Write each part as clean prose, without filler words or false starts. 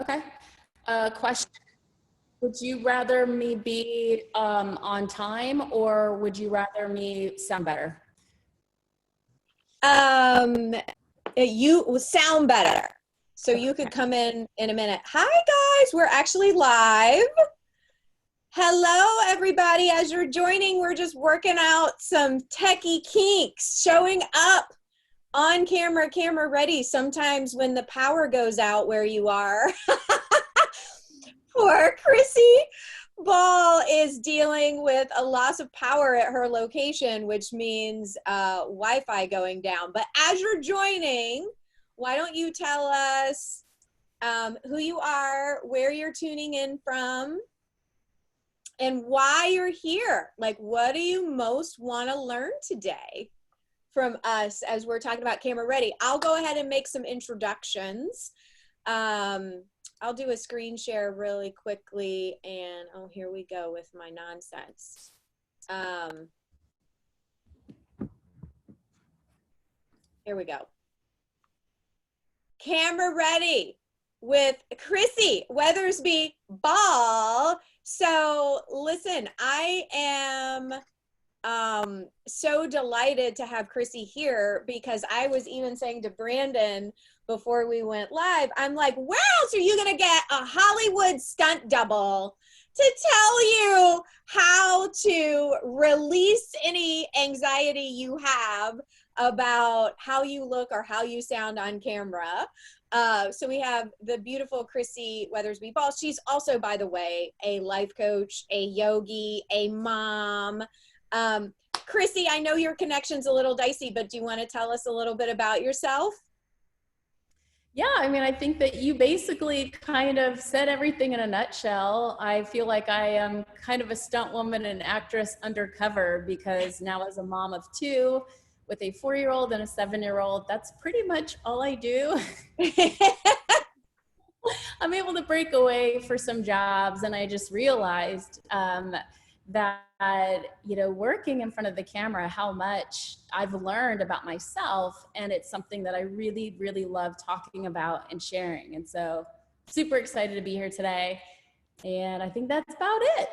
Okay. Question. Would you rather me be on time, or would you rather me sound better? You sound better. So you could come in a minute. Hi guys, we're actually live. Hello everybody. As you're joining, we're just working out some techie kinks, showing up on camera, camera ready. Sometimes when the power goes out where you are. Poor Chrissy Ball is dealing with a loss of power at her location, which means Wi-Fi going down. But as you're joining, why don't you tell us who you are, where you're tuning in from, and why you're here? Like, what do you most want to learn today from us as we're talking about camera ready? I'll go ahead and make some introductions. I'll do a screen share really quickly, and oh, here we go with my nonsense. Here we go. Camera ready with Chrissy Weathersby Ball. So listen, I am so delighted to have Chrissy here, because I was even saying to Brandon before we went live, I'm like, where else are you going to get a Hollywood stunt double to tell you how to release any anxiety you have about how you look or how you sound on camera? So we have the beautiful Chrissy Weathersby Ball. She's also, by the way, a life coach, a yogi, a mom. Chrissy, I know your connection's a little dicey, but do you want to tell us a little bit about yourself? Yeah, I mean, I think that you basically kind of said everything in a nutshell. I feel like I am kind of a stunt woman and actress undercover, because now as a mom of two with a 4-year-old and a 7-year-old, that's pretty much all I do. I'm able to break away for some jobs, and I just realized that, you know, working in front of the camera, how much I've learned about myself, and it's something that I really, really love talking about and sharing. And so super excited to be here today. And I think that's about it.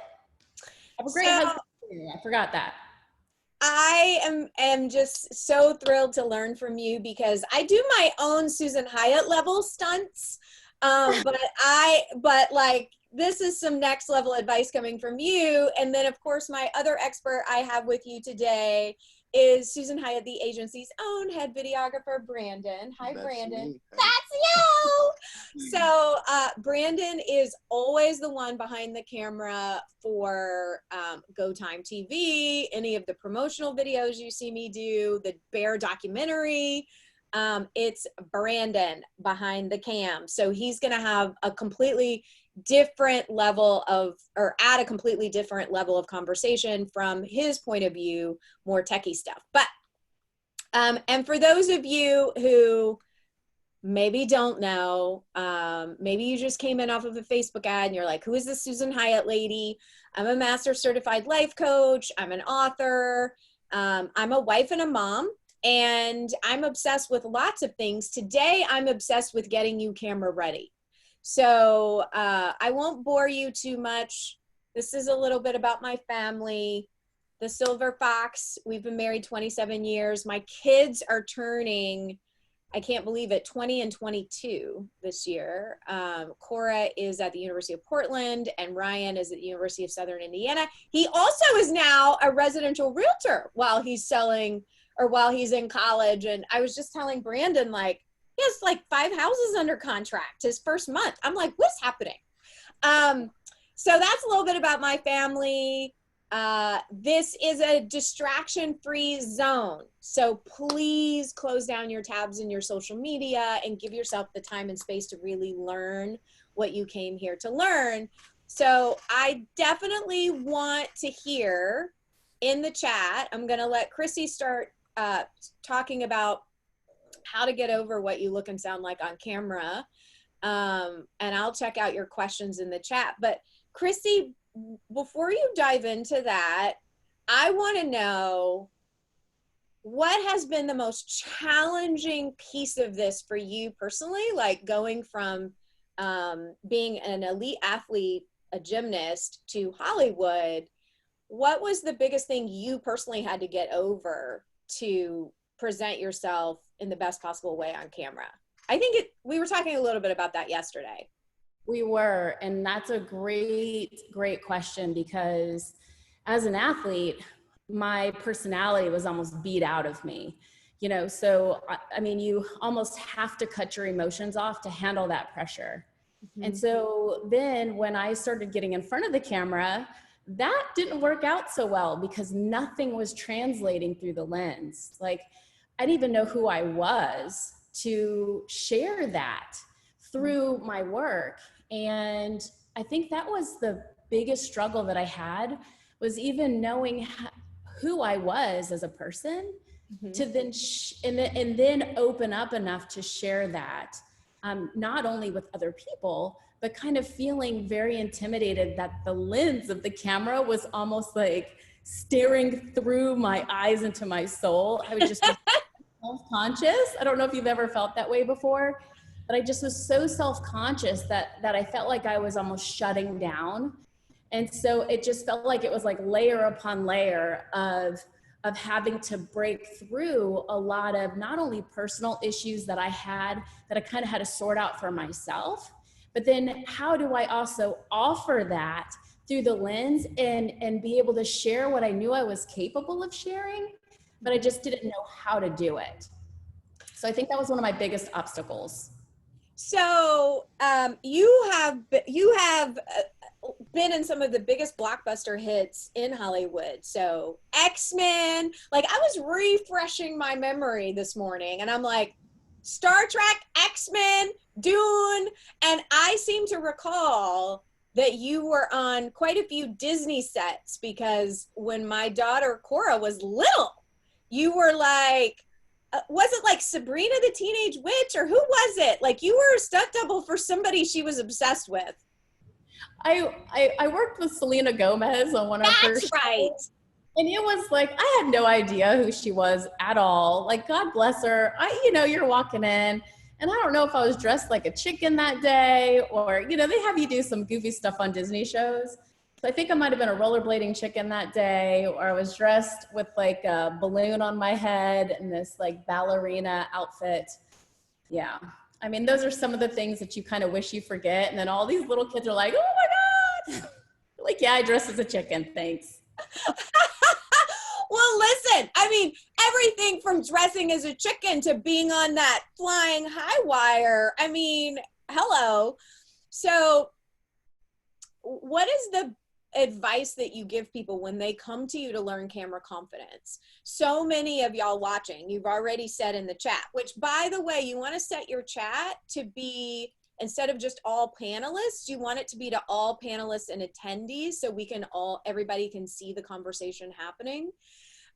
Have a great husband. I forgot that. I am just so thrilled to learn from you, because I do my own Susan Hyatt level stunts. But like, this is some next level advice coming from you. And then of course, my other expert I have with you today is Susan Hyatt, the agency's own head videographer, Brandon. Hi, that's Brandon. Me. That's you. So Brandon is always the one behind the camera for Go Time TV, any of the promotional videos you see me do, the Bear documentary. It's Brandon behind the cam. So he's going to have a completely different level of, or at a completely different level of conversation from his point of view, more techie stuff. But, and for those of you who maybe don't know, maybe you just came in off of a Facebook ad and you're like, who is this Susan Hyatt lady? I'm a master certified life coach. I'm an author. I'm a wife and a mom. And I'm obsessed with lots of things. Today, I'm obsessed with getting you camera ready. So I won't bore you too much. This is a little bit about my family. The Silver Fox, we've been married 27 years. My kids are turning, I can't believe it, 20 and 22 this year. Cora is at the University of Portland, and Ryan is at the University of Southern Indiana. He also is now a residential realtor while he's selling, or while he's in college. And I was just telling Brandon, like, he has like 5 houses under contract his first month. I'm like, what's happening? So that's a little bit about my family. This is a distraction-free zone. So please close down your tabs in your social media and give yourself the time and space to really learn what you came here to learn. So I definitely want to hear in the chat. I'm going to let Chrissy start talking about how to get over what you look and sound like on camera. And I'll check out your questions in the chat. But Chrissy, before you dive into that, I want to know, what has been the most challenging piece of this for you personally? Like going from being an elite athlete, a gymnast, to Hollywood, what was the biggest thing you personally had to get over to present yourself in the best possible way on camera? I think we were talking a little bit about that yesterday. We were, and that's a great, great question, because as an athlete, my personality was almost beat out of me. So I mean, you almost have to cut your emotions off to handle that pressure. Mm-hmm. And so then when I started getting in front of the camera, that didn't work out so well, because nothing was translating through the lens. Like, I didn't even know who I was to share that through my work. And I think that was the biggest struggle that I had, was even knowing who I was as a person, mm-hmm. to then and then open up enough to share that, not only with other people, but kind of feeling very intimidated that the lens of the camera was almost like staring through my eyes into my soul. I was just self-conscious. I don't know if you've ever felt that way before, but I just was so self-conscious that I felt like I was almost shutting down. And so it just felt like it was like layer upon layer of having to break through a lot of not only personal issues that I had, that I kind of had to sort out for myself, but then how do I also offer that through the lens and be able to share what I knew I was capable of sharing, but I just didn't know how to do it. So I think that was one of my biggest obstacles. So you have been in some of the biggest blockbuster hits in Hollywood. So X-Men, like, I was refreshing my memory this morning and I'm like, Star Trek, X-Men, Dune, and I seem to recall that you were on quite a few Disney sets, because when my daughter Cora was little, you were like, was it like Sabrina the Teenage Witch, or who was it? Like, you were a stunt double for somebody she was obsessed with. I worked with Selena Gomez on one of her shows. That's right. And it was like, I had no idea who she was at all. Like, God bless her. You're walking in, and I don't know if I was dressed like a chicken that day, or, they have you do some goofy stuff on Disney shows. So I think I might've been a rollerblading chicken that day, or I was dressed with like a balloon on my head and this like ballerina outfit. Yeah. I mean, those are some of the things that you kind of wish you forget. And then all these little kids are like, oh my God. Like, yeah, I dressed as a chicken. Thanks. Well, listen, I mean, everything from dressing as a chicken to being on that flying high wire. I mean, hello. So what is the advice that you give people when they come to you to learn camera confidence? So many of y'all watching, you've already said in the chat, which, by the way, you want to set your chat to be, instead of just all panelists, you want it to be to all panelists and attendees, so everybody can see the conversation happening.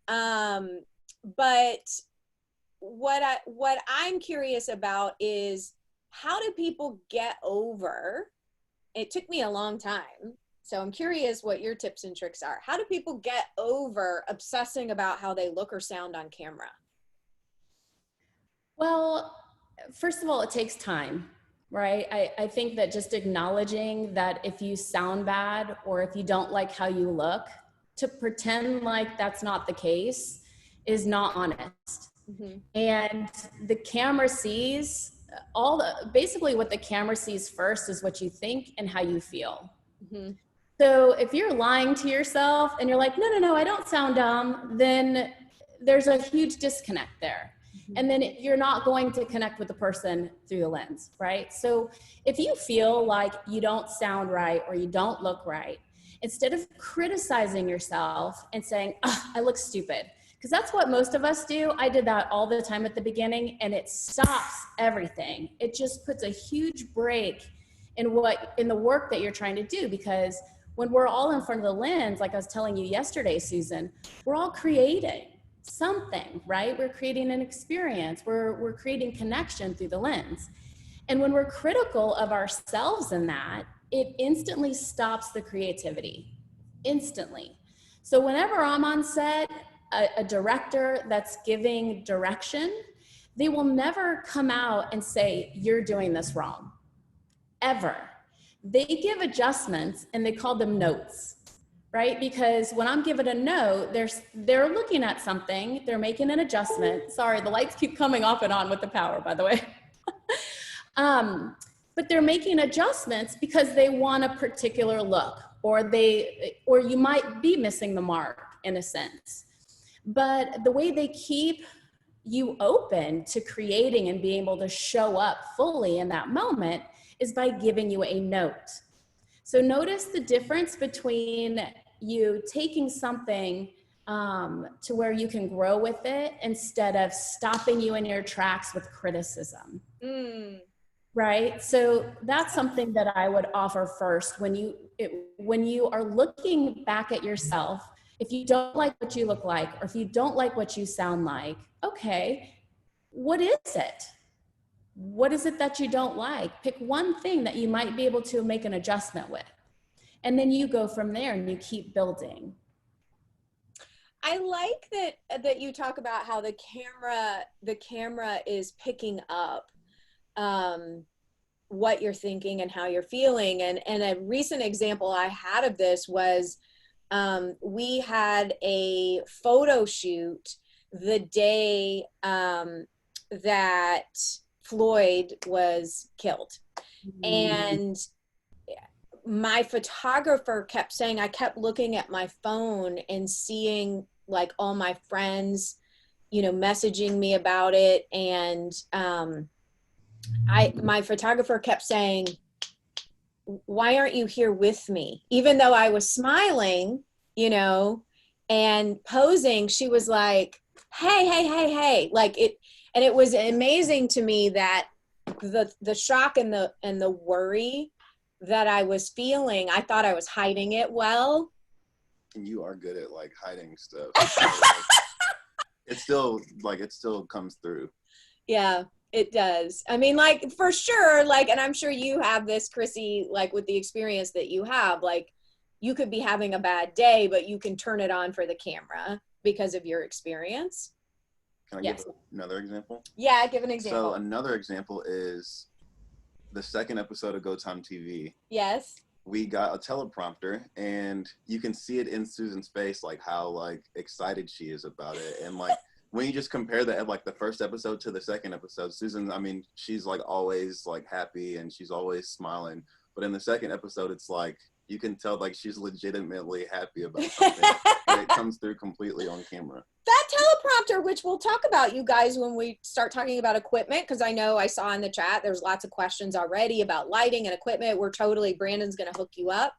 But what I'm curious about is, how do people get over, it took me a long time, so I'm curious what your tips and tricks are. How do people get over obsessing about how they look or sound on camera? Well, first of all, it takes time, right? I think that just acknowledging that if you sound bad or if you don't like how you look, to pretend like that's not the case is not honest. Mm-hmm. And the camera sees basically what the camera sees first is what you think and how you feel. Mm-hmm. So if you're lying to yourself and you're like, no, I don't sound dumb, then there's a huge disconnect there. Mm-hmm. And then you're not going to connect with the person through the lens, right? So if you feel like you don't sound right or you don't look right, instead of criticizing yourself and saying, oh, I look stupid, because that's what most of us do. I did that all the time at the beginning, and it stops everything. It just puts a huge break in the work that you're trying to do, because when we're all in front of the lens, like I was telling you yesterday, Susan, we're all creating something, right? We're creating an experience. We're creating connection through the lens. And when we're critical of ourselves in that, it instantly stops the creativity, instantly. So whenever I'm on set, a director that's giving direction, they will never come out and say, you're doing this wrong. ever. They give adjustments and they call them notes, right? Because when I'm given a note, they're looking at something, they're making an adjustment. Sorry, the lights keep coming off and on with the power, by the way. But they're making adjustments because they want a particular look, or you might be missing the mark in a sense. But the way they keep you open to creating and being able to show up fully in that moment is by giving you a note. So notice the difference between you taking something to where you can grow with it instead of stopping you in your tracks with criticism. Right? So that's something that I would offer first when you are looking back at yourself. If you don't like what you look like, or if you don't like what you sound like, okay, what is it? What is it that you don't like? Pick one thing that you might be able to make an adjustment with. And then you go from there and you keep building. I like that you talk about how the camera is picking up what you're thinking and how you're feeling. And a recent example I had of this was we had a photo shoot the day that Floyd was killed. And my photographer kept saying, I kept looking at my phone and seeing like all my friends, messaging me about it. And my photographer kept saying, why aren't you here with me? Even though I was smiling, and posing, she was like, hey, like it. And it was amazing to me that the shock and the worry that I was feeling, I thought I was hiding it well. And you are good at like hiding stuff. It still comes through. Yeah, it does. I mean, like, for sure, like, and I'm sure you have this, Chrissy, like with the experience that you have, like you could be having a bad day, but you can turn it on for the camera because of your experience. Can I give another example? Yeah, give an example. So another example is the second episode of Go Time TV. Yes. We got a teleprompter, and you can see it in Susan's face, like how like excited she is about it. And like when you just compare the first episode to the second episode, Susan, I mean, she's like always like happy and she's always smiling. But in the second episode, it's like you can tell like she's legitimately happy about something. And it comes through completely on camera. That teleprompter, which we'll talk about, you guys, when we start talking about equipment, because I know I saw in the chat there's lots of questions already about lighting and equipment. Brandon's going to hook you up.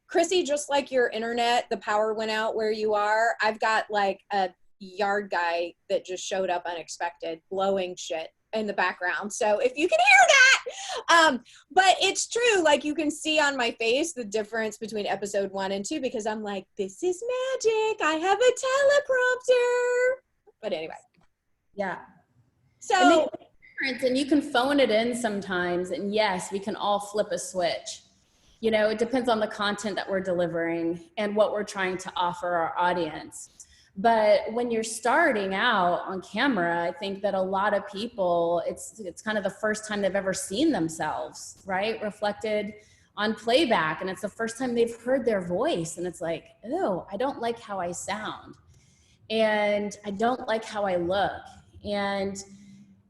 Chrissy, just like your internet, the power went out where you are. I've got like a yard guy that just showed up unexpected, blowing shit in the background. So if you can hear that, but it's true. Like you can see on my face the difference between episode 1 and 2, because I'm like, this is magic. I have a teleprompter. But anyway. Yeah. So. And you can phone it in sometimes. And yes, we can all flip a switch. It depends on the content that we're delivering and what we're trying to offer our audience. But when you're starting out on camera, I think that a lot of people, it's kind of the first time they've ever seen themselves, right? Reflected on playback. And it's the first time they've heard their voice. And it's like, oh, I don't like how I sound. And I don't like how I look. And,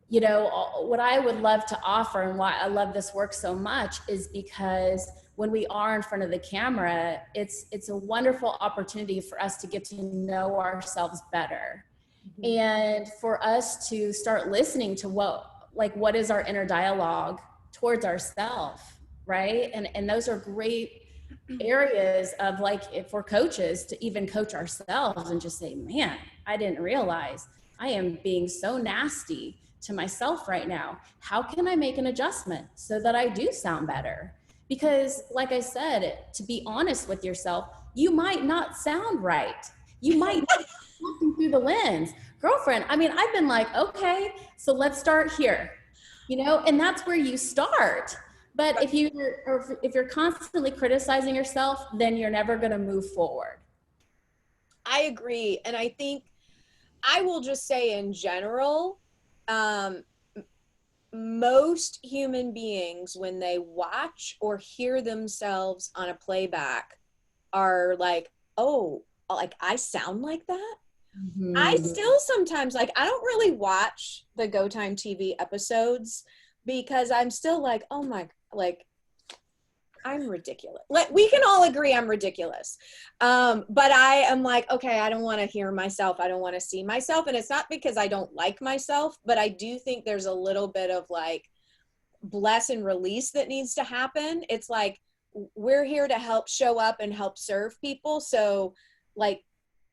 what I would love to offer and why I love this work so much is because when we are in front of the camera, it's a wonderful opportunity for us to get to know ourselves better. Mm-hmm. And for us to start listening to what is our inner dialogue towards ourselves, right? And those are great areas of like, if we're coaches, to even coach ourselves and just say, man, I didn't realize I am being so nasty to myself right now. How can I make an adjustment so that I do sound better? Because like I said, to be honest with yourself, you might not sound right. You might not be looking through the lens. Girlfriend, I mean, I've been like, okay, so let's start here, and that's where you start. But if you're constantly criticizing yourself, then you're never going to move forward. I agree. And I think I will just say in general, most human beings, when they watch or hear themselves on a playback, are like, oh, like I sound like that. Mm-hmm. I still sometimes, like, I don't really watch the Go Time TV episodes because I'm still like, oh my, like, I'm ridiculous. Like, we can all agree I'm ridiculous. But I am like, okay, I don't want to hear myself. I don't want to see myself. And it's not because I don't like myself, but I do think there's a little bit of like bless and release that needs to happen. It's like, we're here to help show up and help serve people. So like,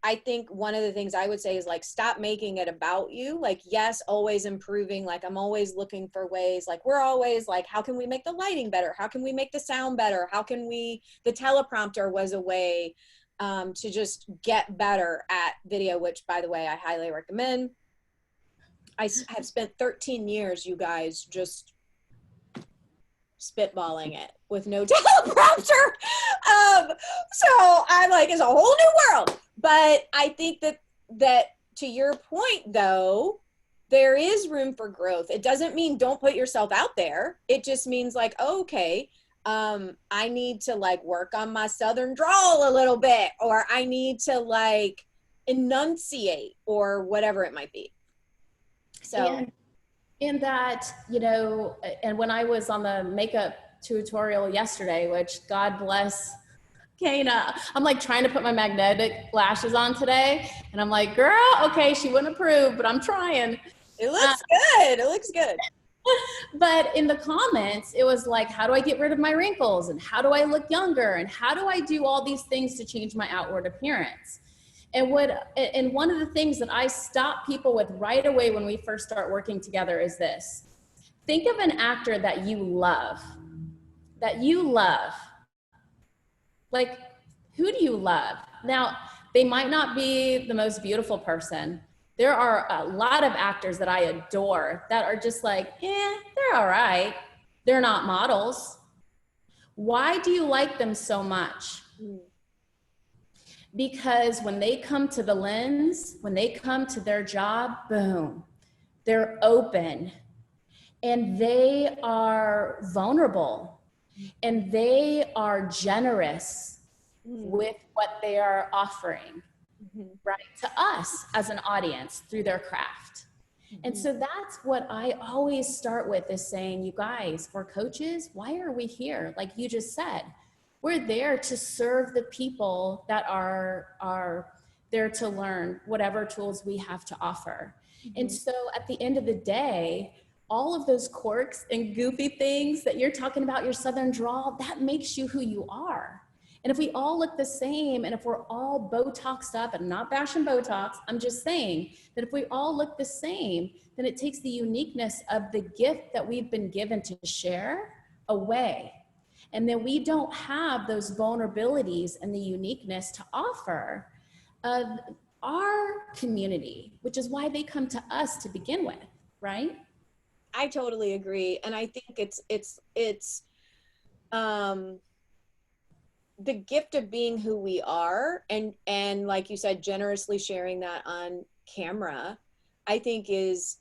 I think one of the things I would say is like, stop making it about you. Like, yes, always improving. Like, I'm always looking for ways. Like, we're always like, how can we make the lighting better? How can we make the sound better? How can we, the teleprompter was a way to just get better at video, which by the way, I highly recommend. I have spent 13 years, you guys, just spitballing it with no teleprompter. So I'm like, it's a whole new world. But I think that to your point though, there is room for growth. It doesn't mean don't put yourself out there. It just means like, oh, okay, I need to like work on my Southern drawl a little bit, or I need to like enunciate, or whatever it might be. So. And that, you know, and when I was on the makeup tutorial yesterday, which God bless Kana, I'm like trying to put my magnetic lashes on today. And I'm like, girl, okay, she wouldn't approve, but I'm trying. It looks good. It looks good. But in the comments, it was like, how do I get rid of my wrinkles? And how do I look younger? And how do I do all these things to change my outward appearance? And one of the things that I stop people with right away when we first start working together is this. Think of an actor that you love. Like, who do you love? Now, they might not be the most beautiful person. There are a lot of actors that I adore that are just like, they're all right. They're not models. Why do you like them so much? Because when they come to the lens, when they come to their job, boom, they're open and they are vulnerable and they are generous with what they are offering, right, to us as an audience through their craft. And so that's what I always start with, is saying, you guys, for coaches, why are we here? Like you just said, we're there to serve the people that are there to learn whatever tools we have to offer. And so at the end of the day, all of those quirks and goofy things that you're talking about, your Southern drawl, that makes you who you are. And if we all look the same, and if we're all Botoxed up, and I'm not bashing Botox, I'm just saying that if we all look the same, then it takes the uniqueness of the gift that we've been given to share away. And then we don't have those vulnerabilities and the uniqueness to offer of our community, which is why they come to us to begin with, right? I totally agree. And I think it's the gift of being who we are, and like you said, generously sharing that on camera, I think is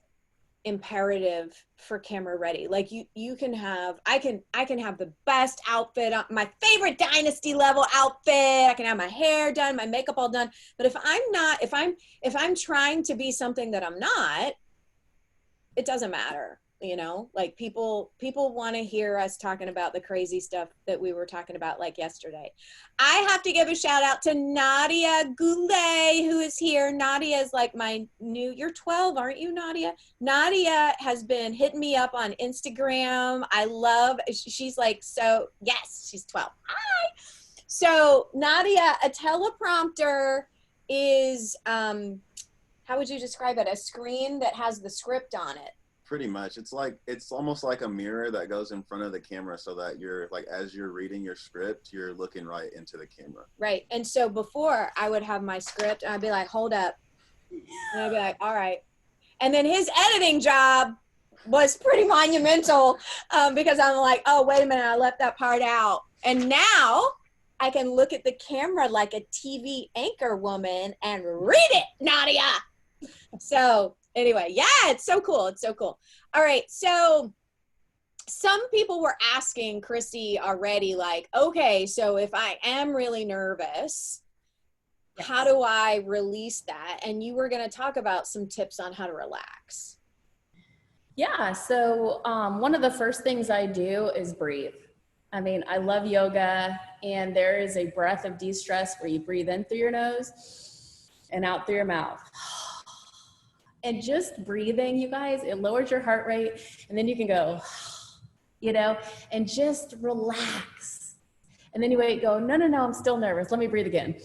imperative for camera ready. Like you can have, I can have the best outfit, my favorite Dynasty level outfit, I can have my hair done, my makeup all done, but if I'm trying to be something that I'm not, it doesn't matter. You know, like people want to hear us talking about the crazy stuff that we were talking about like yesterday. I have to give a shout out to Nadia Goulet, who is here. Nadia is like my new, you're 12, aren't you, Nadia? Nadia has been hitting me up on Instagram. I love, she's like, so yes, she's 12. Hi. So Nadia, a teleprompter is, how would you describe it? A screen that has the script on it. Pretty much. It's almost like a mirror that goes in front of the camera, so that you're like, as you're reading your script, you're looking right into the camera. Right. And so before, I would have my script and I'd be like, hold up. And I'd be like, all right. And then his editing job was pretty monumental, because I'm like, oh, wait a minute, I left that part out. And now I can look at the camera like a TV anchor woman and read it, Nadia. So Anyway, yeah, it's so cool. It's so cool. All right. So some people were asking Chrissy already, like, okay, so if I am really nervous, how do I release that? And you were going to talk about some tips on how to relax. Yeah. So one of the first things I do is breathe. I mean, I love yoga, and there is a breath of de-stress where you breathe in through your nose and out through your mouth. And just breathing, you guys, it lowers your heart rate, and then you can go, you know, and just relax. And then you wait, go, no, I'm still nervous. Let me breathe again.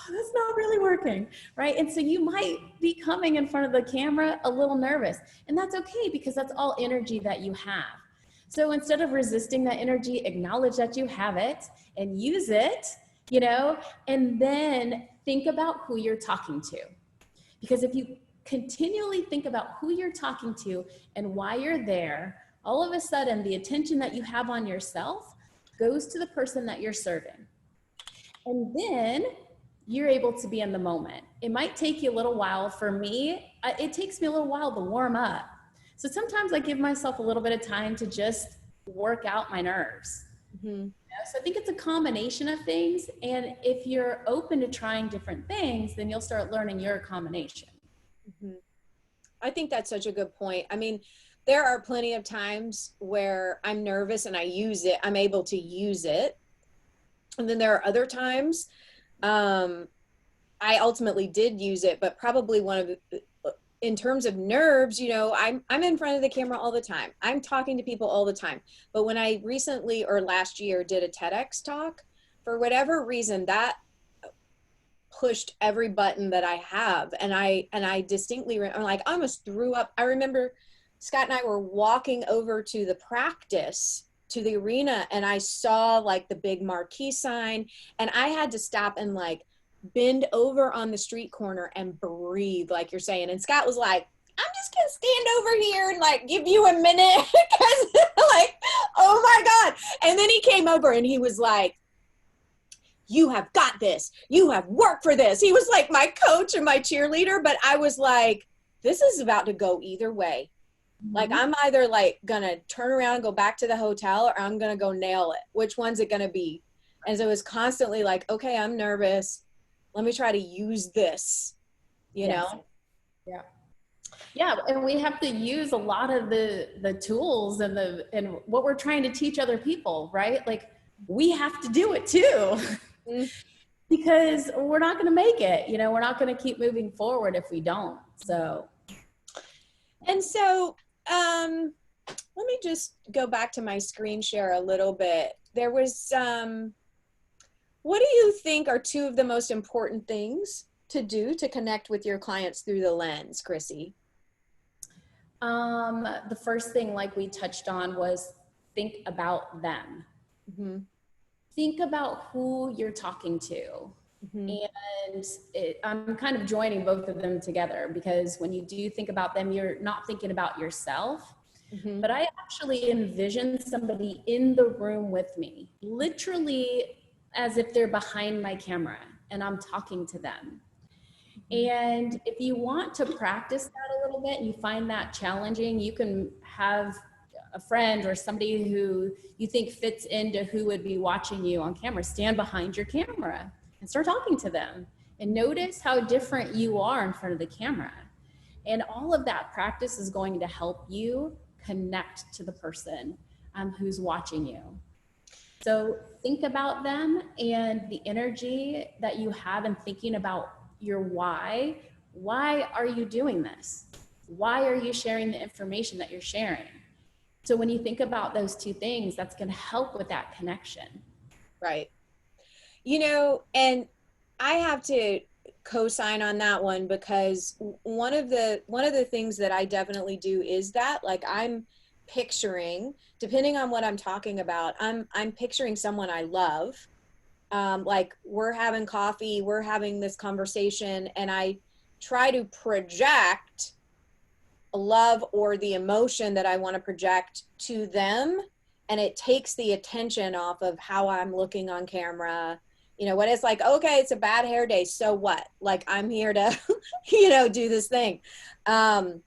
That's not really working, right? And so you might be coming in front of the camera a little nervous, and that's okay, because that's all energy that you have. So instead of resisting that energy, acknowledge that you have it and use it, you know, and then think about who you're talking to. Because if you continually think about who you're talking to and why you're there, all of a sudden the attention that you have on yourself goes to the person that you're serving. And then you're able to be in the moment. It might take you a little while. For me, it takes me a little while to warm up. So sometimes I give myself a little bit of time to just work out my nerves. Mm-hmm. So I think it's a combination of things. And if you're open to trying different things, then you'll start learning your combination. Mm-hmm. I think that's such a good point. I mean, there are plenty of times where I'm nervous and I use it. I'm able to use it. And then there are other times I ultimately did use it, but probably one of the, in terms of nerves, you know, I'm in front of the camera all the time. I'm talking to people all the time. But when I recently or last year did a TEDx talk, for whatever reason, that pushed every button that I have. And I distinctly, I'm like, I almost threw up. I remember Scott and I were walking over to the practice, to the arena, and I saw like the big marquee sign, and I had to stop and like bend over on the street corner and breathe, like you're saying. And Scott was like, I'm just gonna stand over here and like give you a minute, because like, oh my God. And then he came over and he was like, you have got this, you have worked for this. He was like my coach and my cheerleader, but I was like, this is about to go either way. Like, I'm either like gonna turn around and go back to the hotel, or I'm gonna go nail it. Which one's it gonna be? And so it was constantly like, okay, I'm nervous. Let me try to use this, you know? Yeah. Yeah. And we have to use a lot of the tools and what we're trying to teach other people, right? Like, we have to do it too. Because we're not going to make it, you know, we're not going to keep moving forward if we don't. So. And so, let me just go back to my screen share a little bit. There was, what do you think are two of the most important things to do to connect with your clients through the lens, Chrissy? The first thing, like we touched on, was think about them. Mm-hmm. Think about who you're talking to. Mm-hmm. And I'm kind of joining both of them together, because when you do think about them, you're not thinking about yourself. Mm-hmm. But I actually envision somebody in the room with me, literally as if they're behind my camera and I'm talking to them. And if you want to practice that a little bit and you find that challenging, you can have a friend or somebody who you think fits into who would be watching you on camera stand behind your camera and start talking to them, and notice how different you are in front of the camera. And all of that practice is going to help you connect to the person who's watching you. So think about them and the energy that you have in thinking about your why. Why are you doing this? Why are you sharing the information that you're sharing? So when you think about those two things, that's going to help with that connection. Right. You know, and I have to co-sign on that one, because one of the things that I definitely do is that, like, I'm picturing, depending on what I'm talking about, I'm picturing someone I love. Like, we're having coffee, we're having this conversation, and I try to project love or the emotion that I want to project to them. And it takes the attention off of how I'm looking on camera You know, when it's like, okay, it's a bad hair day, so what? Like, I'm here to, you know, do this thing. And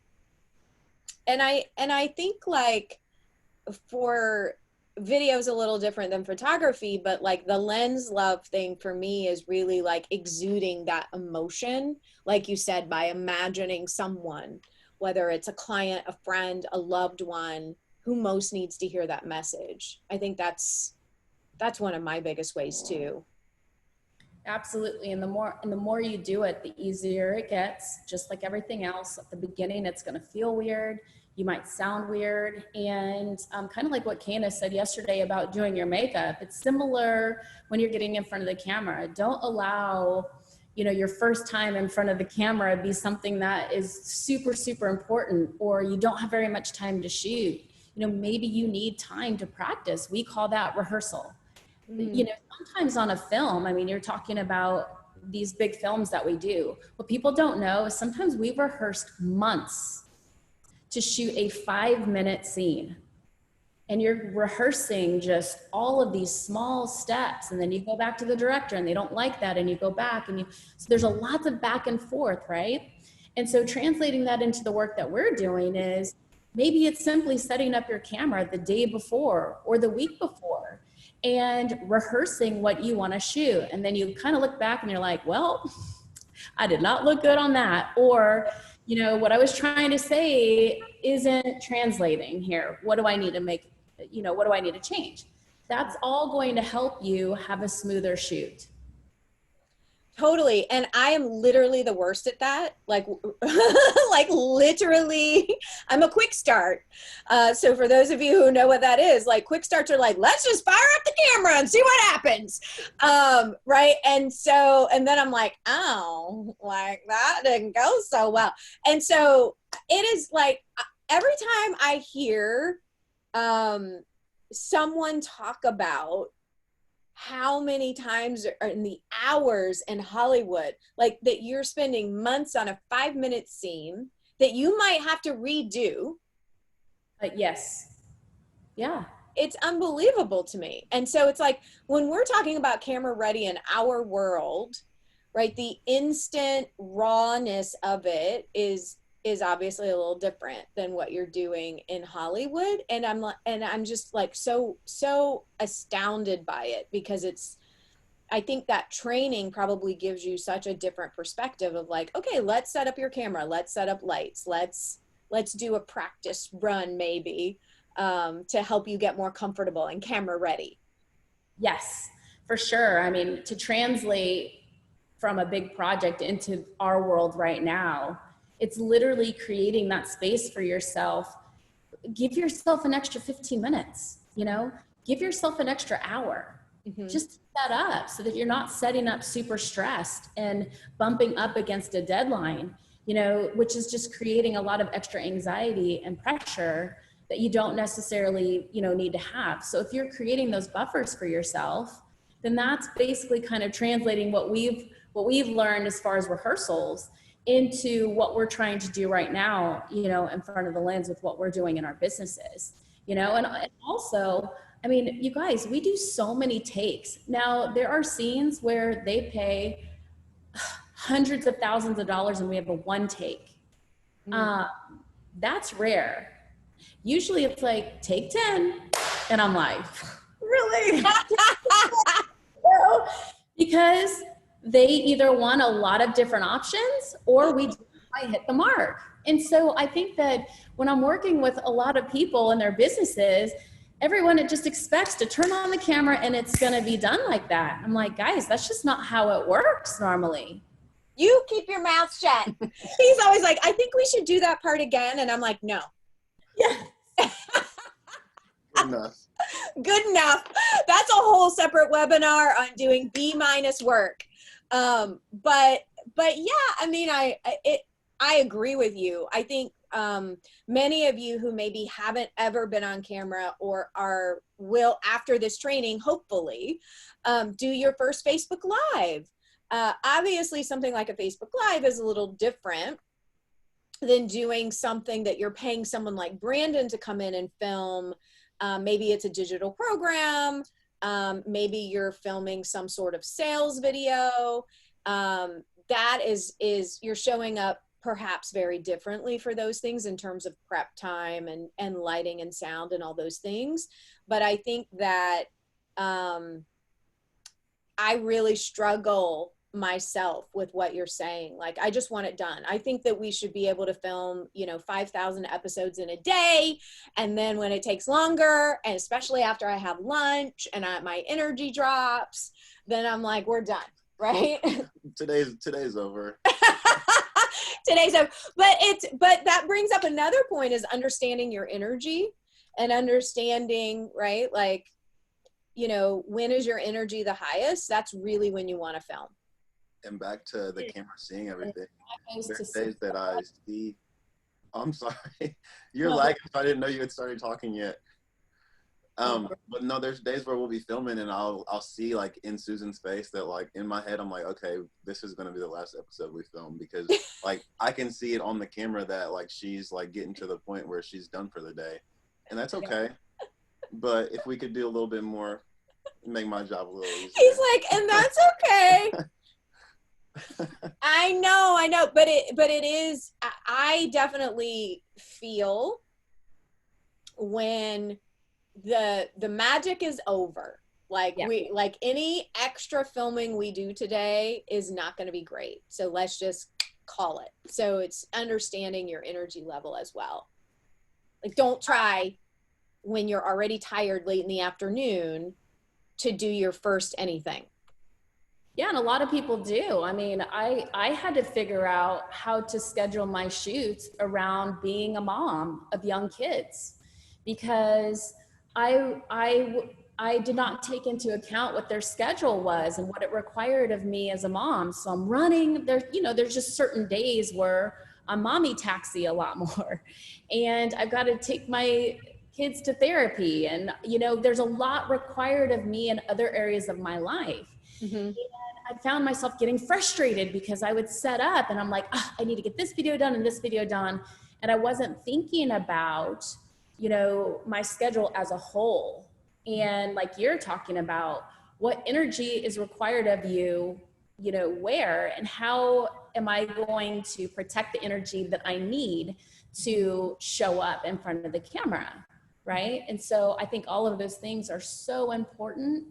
I think like for video is a little different than photography, but like the lens love thing for me is really like exuding that emotion, like you said, by imagining someone, whether it's a client, a friend, a loved one, who most needs to hear that message. I think that's one of my biggest ways too. Absolutely. And the more you do it, the easier it gets. Just like everything else, at the beginning, it's going to feel weird. You might sound weird. And kind of like what Kana said yesterday about doing your makeup, it's similar when you're getting in front of the camera. Don't allow, you know, your first time in front of the camera be something that is super, super important, or you don't have very much time to shoot. You know, maybe you need time to practice. We call that rehearsal. You know, sometimes on a film, I mean, you're talking about these big films that we do. What people don't know is sometimes we've rehearsed months to shoot a 5-minute scene. And you're rehearsing just all of these small steps. And then you go back to the director and they don't like that. And you go back and so there's a lot of back and forth, right? And so translating that into the work that we're doing is maybe it's simply setting up your camera the day before or the week before and rehearsing what you want to shoot. And then you kind of look back and you're like, well, I did not look good on that. Or, you know, what I was trying to say isn't translating here. What do I need to make, you know, what do I need to change? That's all going to help you have a smoother shoot. Totally. And I am literally the worst at that. Like, like literally, I'm a quick start. So for those of you who know what that is, like quick starts are like, let's just fire up the camera and see what happens. Right. And so, and then I'm like, oh, like that didn't go so well. And so it is like, every time I hear someone talk about how many times are in the hours in Hollywood, like that you're spending months on a 5-minute scene that you might have to redo. Yes. Yeah. It's unbelievable to me. And so it's like, when we're talking about camera ready in our world, right, the instant rawness of it is obviously a little different than what you're doing in Hollywood. And I'm just like so astounded by it, because I think that training probably gives you such a different perspective of like, okay, let's set up your camera, let's set up lights, let's do a practice run maybe to help you get more comfortable and camera ready. Yes, for sure. I mean, to translate from a big project into our world right now, it's literally creating that space for yourself. Give yourself an extra 15 minutes, you know, give yourself an extra hour. Just set up so that you're not setting up super stressed and bumping up against a deadline, you know, which is just creating a lot of extra anxiety and pressure that you don't necessarily, you know, need to have. So if you're creating those buffers for yourself, then that's basically kind of translating what we've learned as far as rehearsals into what we're trying to do right now, you know, in front of the lens with what we're doing in our businesses, you know. And also, I mean, you guys, we do so many takes. Now, there are scenes where they pay hundreds of thousands of dollars and we have a one take. That's rare. Usually it's like, take 10. And I'm like, really? Because they either want a lot of different options or we might hit the mark. And so I think that when I'm working with a lot of people in their businesses, everyone just expects to turn on the camera and it's going to be done like that. I'm like, guys, that's just not how it works normally. You keep your mouth shut. He's always like, I think we should do that part again. And I'm like, no. Yeah. Good enough. Good enough. That's a whole separate webinar on doing B- work. But yeah, I mean, I agree with you. I think many of you who maybe haven't ever been on camera or will after this training, hopefully, do your first Facebook Live. Obviously, something like a Facebook Live is a little different than doing something that you're paying someone like Brandon to come in and film. Maybe it's a digital program. Maybe you're filming some sort of sales video. That is you're showing up perhaps very differently for those things in terms of prep time and lighting and sound and all those things. But I think that I really struggle myself with what you're saying. Like, I just want it done. I think that we should be able to film, 5,000 episodes in a day. And then when it takes longer, and especially after I have lunch and my energy drops, then I'm like, we're done. Right? Today's over. Today's over. But that brings up another point, is understanding your energy and understanding, right? Like, when is your energy the highest? That's really when you want to film. And back to the camera seeing everything. There's days that I see. I'm sorry. You're lagging, so I didn't know you had started talking yet. But no, there's days where we'll be filming and I'll see, like, in Susan's face that, like, in my head, I'm like, okay, this is going to be the last episode we film, because like I can see it on the camera that, like, she's like getting to the point where she's done for the day, and that's okay. But if we could do a little bit more, make my job a little easier. He's like, and that's okay. I know, but it is, I definitely feel when the magic is over, like, like any extra filming we do today is not going to be great. So let's just call it. So it's understanding your energy level as well. Like, don't try when you're already tired late in the afternoon to do your first anything. Yeah, and a lot of people do. I mean, I had to figure out how to schedule my shoots around being a mom of young kids, because I did not take into account what their schedule was and what it required of me as a mom. So I'm running there, there's just certain days where I'm mommy taxi a lot more, and I've got to take my kids to therapy, and there's a lot required of me in other areas of my life. Mm-hmm. And I found myself getting frustrated because I would set up and I'm like, I need to get this video done and this video done. And I wasn't thinking about, my schedule as a whole. And like you're talking about, what energy is required of you, where, and how am I going to protect the energy that I need to show up in front of the camera, right? And so I think all of those things are so important.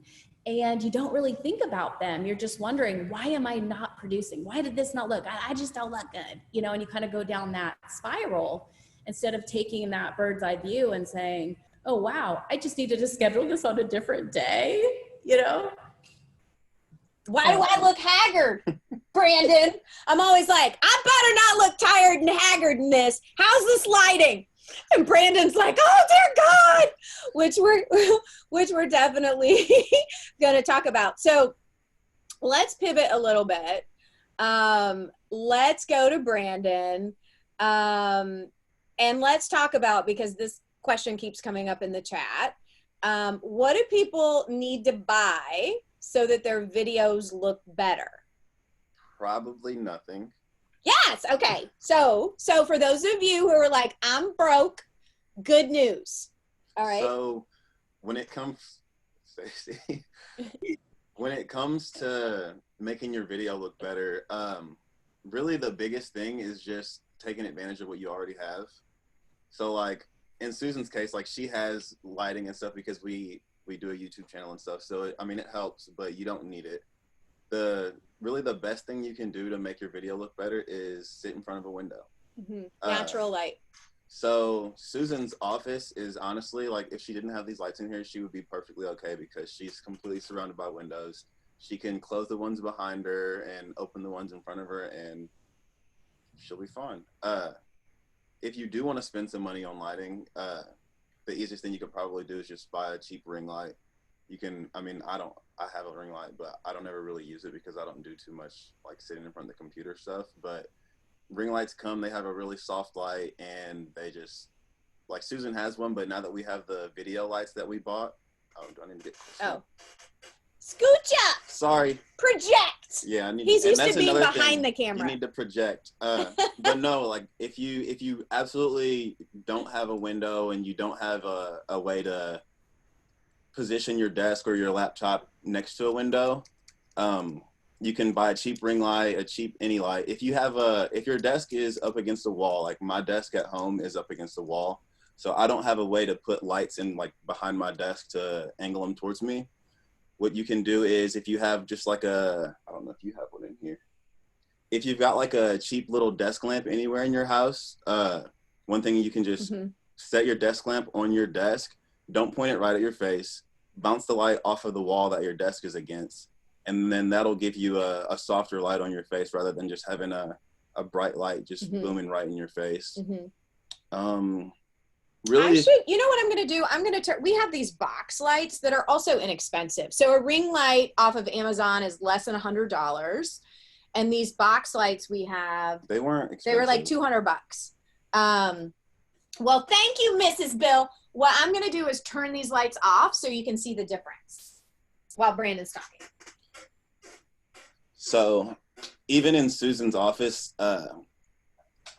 And you don't really think about them. You're just wondering, why am I not producing? Why did this not look? I just don't look good, and you kind of go down that spiral instead of taking that bird's eye view and saying, oh, wow, I just needed to schedule this on a different day, Why do I look haggard, Brandon? I'm always like, I better not look tired and haggard in this. How's this lighting? And Brandon's like, oh dear God, which we're definitely going to talk about. So let's pivot a little bit. Let's go to Brandon. And let's talk about, because this question keeps coming up in the chat. What do people need to buy so that their videos look better? Probably nothing. Yes. Okay. So for those of you who are like, I'm broke, good news. All right. So when it comes to making your video look better, really the biggest thing is just taking advantage of what you already have. So like in Susan's case, like she has lighting and stuff because we do a YouTube channel and stuff. So it helps, but you don't need it. Really the best thing you can do to make your video look better is sit in front of a window. Mm-hmm. Natural light. So Susan's office is honestly, like, if she didn't have these lights in here, she would be perfectly okay because she's completely surrounded by windows. She can close the ones behind her and open the ones in front of her, and she'll be fine. If you do want to spend some money on lighting, the easiest thing you could probably do is just buy a cheap ring light. You can, I have a ring light, but I don't ever really use it because I don't do too much like sitting in front of the computer stuff. But ring lights they have a really soft light, and they just, like, Susan has one, but now that we have the video lights that we bought, do I need to get this one? Scooch up. Sorry. Project. Yeah, He's used to being behind the camera. You need to project. But no, like if you absolutely don't have a window and you don't have a way to position your desk or your laptop next to a window, you can buy a cheap ring light, a cheap any light. If your desk is up against the wall, like my desk at home is up against the wall, so I don't have a way to put lights in like behind my desk to angle them towards me. What you can do is, if you have just like I don't know if you have one in here. If you've got like a cheap little desk lamp anywhere in your house, one thing you can just set your desk lamp on your desk. Don't point it right at your face. Bounce the light off of the wall that your desk is against. And then that'll give you a softer light on your face rather than just having a bright light just booming right in your face. Really? You know what I'm going to do? I'm going to we have these box lights that are also inexpensive. So a ring light off of Amazon is less than $100. And these box lights we have, they weren't expensive. They were like $200. Well, thank you, Mrs. Bill. What I'm going to do is turn these lights off so you can see the difference while Brandon's talking. So even in Susan's office,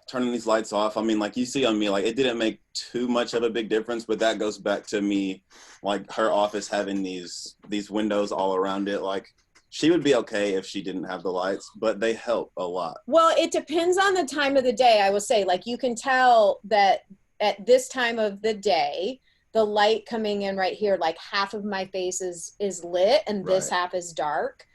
turning these lights off, I mean, like you see on me, like it didn't make too much of a big difference, but that goes back to me, like her office having these windows all around it. Like she would be okay if she didn't have the lights, but they help a lot. Well, it depends on the time of the day, I will say. Like you can tell that at this time of the day, the light coming in right here, like half of my face is lit and this half is dark.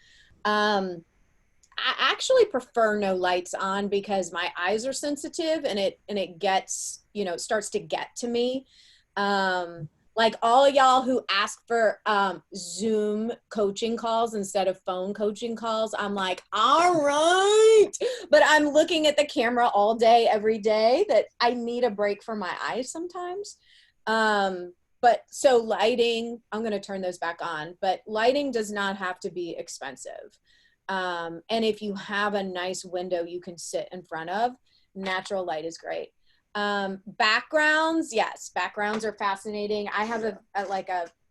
I actually prefer no lights on because my eyes are sensitive and it gets, starts to get to me. Like all of y'all who ask for Zoom coaching calls instead of phone coaching calls, I'm like, all right. But I'm looking at the camera all day, every day, that I need a break for my eyes sometimes. But so lighting, I'm going to turn those back on, but lighting does not have to be expensive. And if you have a nice window you can sit in front of, natural light is great. Backgrounds, yes, backgrounds are fascinating. I have a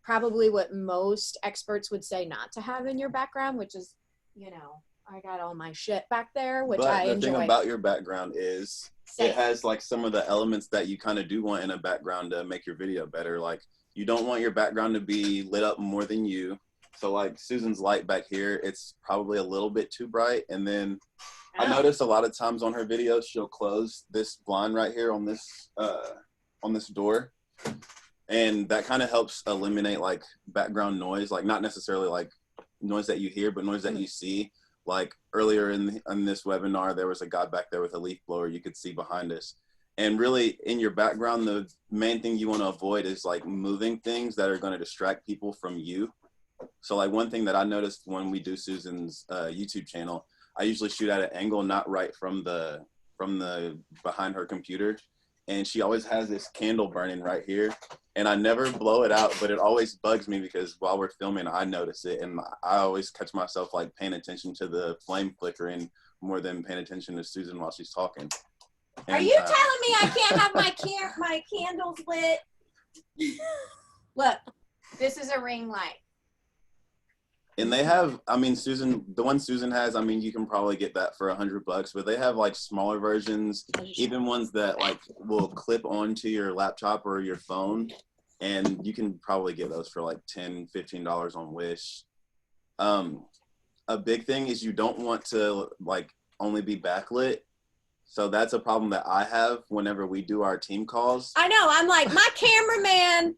probably what most experts would say not to have in your background, which is, I got all my shit back there, which I enjoy. The thing about your background is it has like some of the elements that you kind of do want in a background to make your video better. Like you don't want your background to be lit up more than you. So like Susan's light back here, it's probably a little bit too bright. And then I noticed a lot of times on her videos, she'll close this blind right here on this door. And that kind of helps eliminate like background noise, like not necessarily like noise that you hear, but noise that you see. Like earlier in this webinar, there was a guy back there with a leaf blower you could see behind us. And really in your background, the main thing you want to avoid is like moving things that are going to distract people from you. So like one thing that I noticed when we do Susan's YouTube channel, I usually shoot at an angle not right from the behind her computer, and she always has this candle burning right here, and I never blow it out, but it always bugs me because while we're filming I notice it, and I always catch myself like paying attention to the flame flickering more than paying attention to Susan while she's talking. And, are you telling me I can't have my candles lit? Look, this is a ring light. And they have, I mean, the one Susan has, I mean, you can probably get that for $100, but they have like smaller versions, even ones that like will clip onto your laptop or your phone. And you can probably get those for like $10, $15 on Wish. A big thing is you don't want to like only be backlit. So that's a problem that I have whenever we do our team calls. I know, I'm like, my cameraman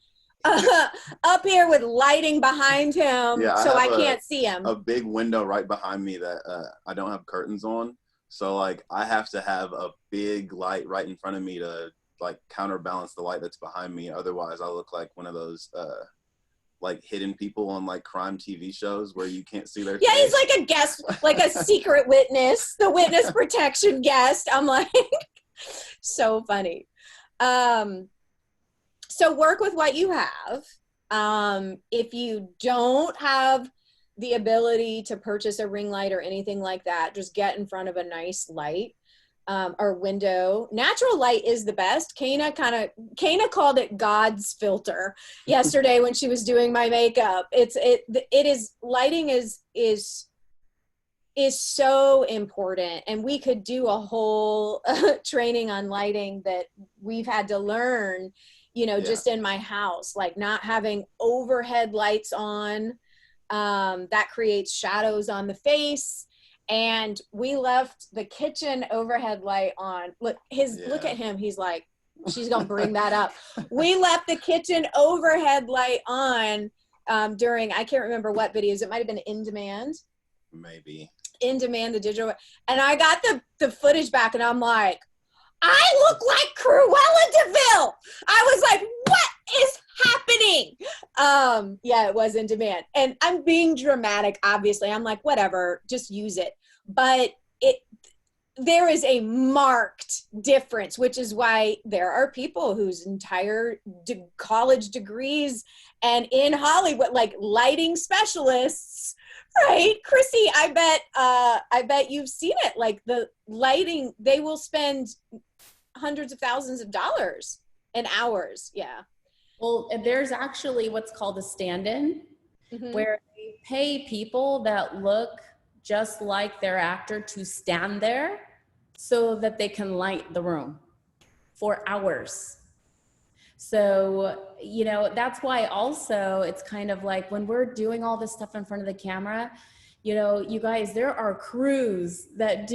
up here with lighting behind him, so I can't see him. A big window right behind me that I don't have curtains on, so like I have to have a big light right in front of me to like counterbalance the light that's behind me. Otherwise, I look like one of those like hidden people on like crime TV shows where you can't see their face. He's like a guest, like a secret witness, the witness protection guest. I'm like, so funny. So work with what you have. If you don't have the ability to purchase a ring light or anything like that, just get in front of a nice light or window. Natural light is the best. Kana called it God's filter yesterday when she was doing my makeup. Lighting is so important, and we could do a whole training on lighting that we've had to learn you know, Yeah. just in my house, like not having overhead lights on, that creates shadows on the face. And we left the kitchen overhead light on. Look, look at him. He's like, she's going to bring that up. We left the kitchen overhead light on during, I can't remember what videos. It might've been In Demand. Maybe. In Demand, the digital. And I got the footage back and I'm like, I look like Cruella DeVille. I was like, what is happening? Yeah, it was In Demand. And I'm being dramatic, obviously. I'm like, whatever, just use it. But there is a marked difference, which is why there are people whose entire college degrees and in Hollywood, like lighting specialists, right? Chrissy, I bet you've seen it. Like the lighting, they will spend hundreds of thousands of dollars and hours. Yeah. Well, there's actually what's called a stand-in, where they pay people that look just like their actor to stand there so that they can light the room for hours. So, you know, that's why also it's kind of like when we're doing all this stuff in front of the camera, you know, you guys, there are crews that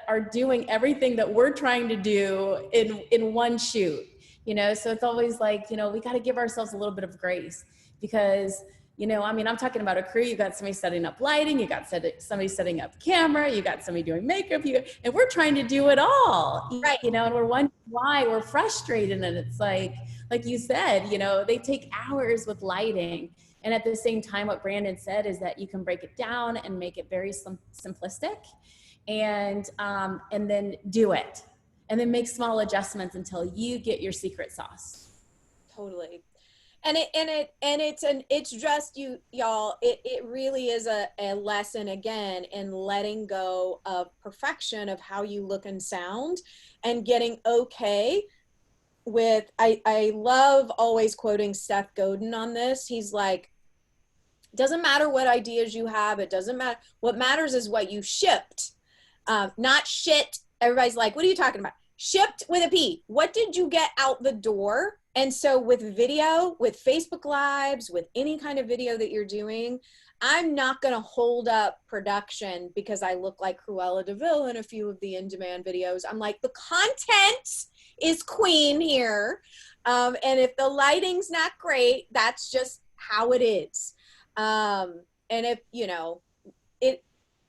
are doing everything that we're trying to do in one shoot, you know? So it's always like, you know, we got to give ourselves a little bit of grace because, you know, I mean, I'm talking about a crew. You got somebody setting up lighting, you got somebody setting up camera, you got somebody doing makeup, and we're trying to do it all, right? You know, and we're wondering why we're frustrated. And it's like you said, you know, they take hours with lighting. And at the same time, what Brandon said is that you can break it down and make it very simplistic and then do it. And then make small adjustments until you get your secret sauce. Totally. It's just y'all, it really is a lesson again in letting go of perfection of how you look and sound and getting okay with, I love always quoting Seth Godin on this. He's like, doesn't matter what ideas you have. It doesn't matter. What matters is what you shipped, not shit. Everybody's like, what are you talking about? Shipped with a P. What did you get out the door? And so with video, with Facebook Lives, with any kind of video that you're doing, I'm not going to hold up production because I look like Cruella DeVille in a few of the In Demand videos. I'm like, the content is queen here. And if the lighting's not great, that's just how it is. And if, you know, it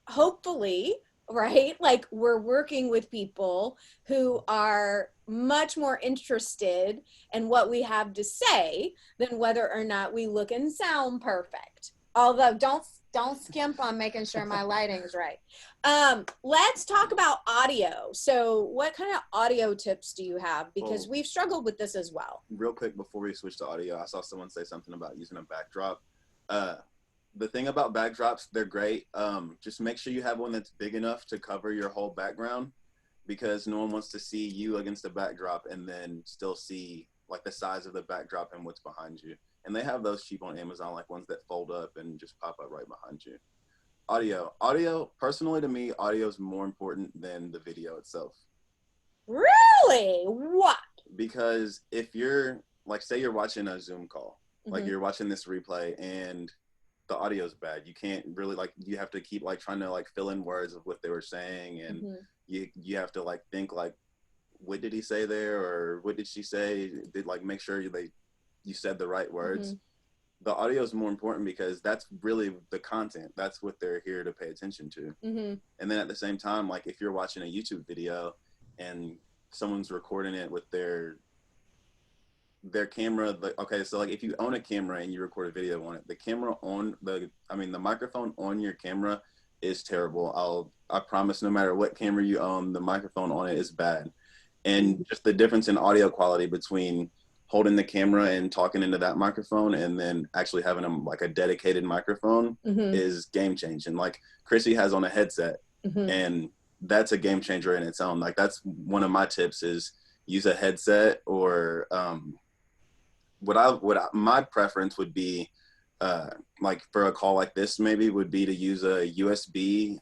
hopefully, right? Like we're working with people who are much more interested in what we have to say than whether or not we look and sound perfect. Although don't skimp on making sure my lighting's right. Let's talk about audio. So what kind of audio tips do you have? Because we've struggled with this as well. Real quick before we switch to audio, I saw someone say something about using a backdrop. The thing about backdrops, they're great. Just make sure you have one that's big enough to cover your whole background because no one wants to see you against the backdrop and then still see like the size of the backdrop and what's behind you. And they have those cheap on Amazon, like ones that fold up and just pop up right behind you. Audio, personally to me, audio is more important than the video itself. Really? What? Because if you're, like, say you're watching a Zoom call, like you're watching this replay and the audio is bad, you can't really, like, you have to keep, like, trying to, like, fill in words of what they were saying, and you have to, like, think, like, what did he say there, or what did she say? Did, like, make sure you said the right words. The audio is more important because that's really the content. That's what they're here to pay attention to. And then at the same time, like if you're watching a YouTube video and someone's recording it with their camera, like, okay, so like if you own a camera and you record a video on it, the camera on the microphone on your camera is terrible. I promise, no matter what camera you own, the microphone on it is bad. And just the difference in audio quality between holding the camera and talking into that microphone and then actually having a dedicated microphone is game changing. Like Chrissy has on a headset and that's a game changer in its own. Like that's one of my tips is use a headset, or my preference would be like for a call like this maybe would be to use a USB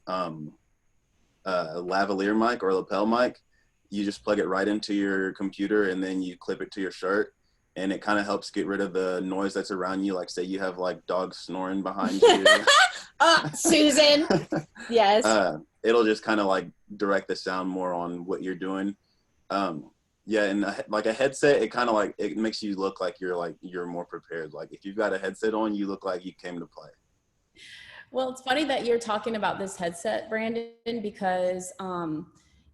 lavalier mic or lapel mic. You just plug it right into your computer and then you clip it to your shirt. and it kind of helps get rid of the noise that's around you. Like say you have like dogs snoring behind you. Susan. Yes. It'll just kind of like direct the sound more on what you're doing. Yeah, and like a headset, it kind of like, it makes you look like you're more prepared. Like if you've got a headset on, you look like you came to play. Well, it's funny that you're talking about this headset, Brandon, because,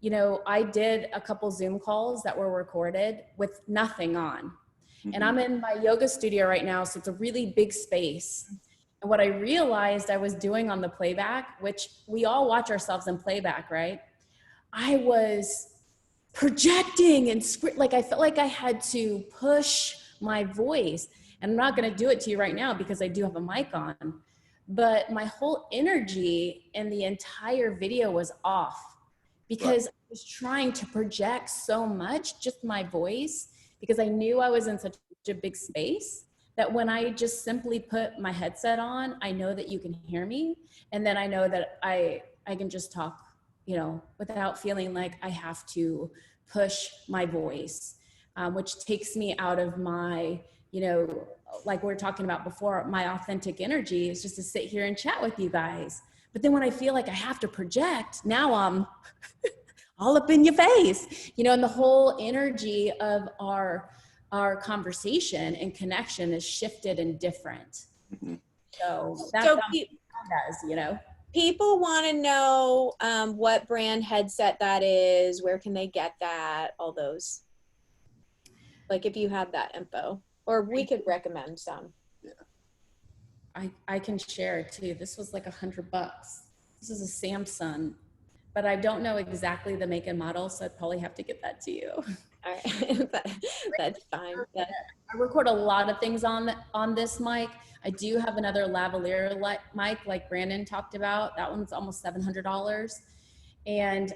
you know, I did a couple Zoom calls that were recorded with nothing on. And I'm in my yoga studio right now, so it's a really big space. And what I realized I was doing on the playback, which we all watch ourselves in playback, right? I was projecting and like I felt like I had to push my voice. And I'm not going to do it to you right now because I do have a mic on. But my whole energy in the entire video was off because I was trying to project so much, just my voice, because I knew I was in such a big space that when I just simply put my headset on, I know that you can hear me. And then I know that I can just talk, you know, without feeling like I have to push my voice, which takes me out of my, you know, like we were talking about before, my authentic energy is just to sit here and chat with you guys. But then when I feel like I have to project, now I'm all up in your face, you know, and the whole energy of our conversation and connection is shifted and different. So that's how it does, you know. People want to know what brand headset that is, where can they get that, all those. Like if you have that info, or we could recommend some. Yeah. I can share it too. This was like $100. This is a Samsung, but I don't know exactly the make and model, so I'd probably have to get that to you. All right. That's fine. I record a lot of things on this mic. I do have another lavalier mic like Brandon talked about. That one's almost $700. And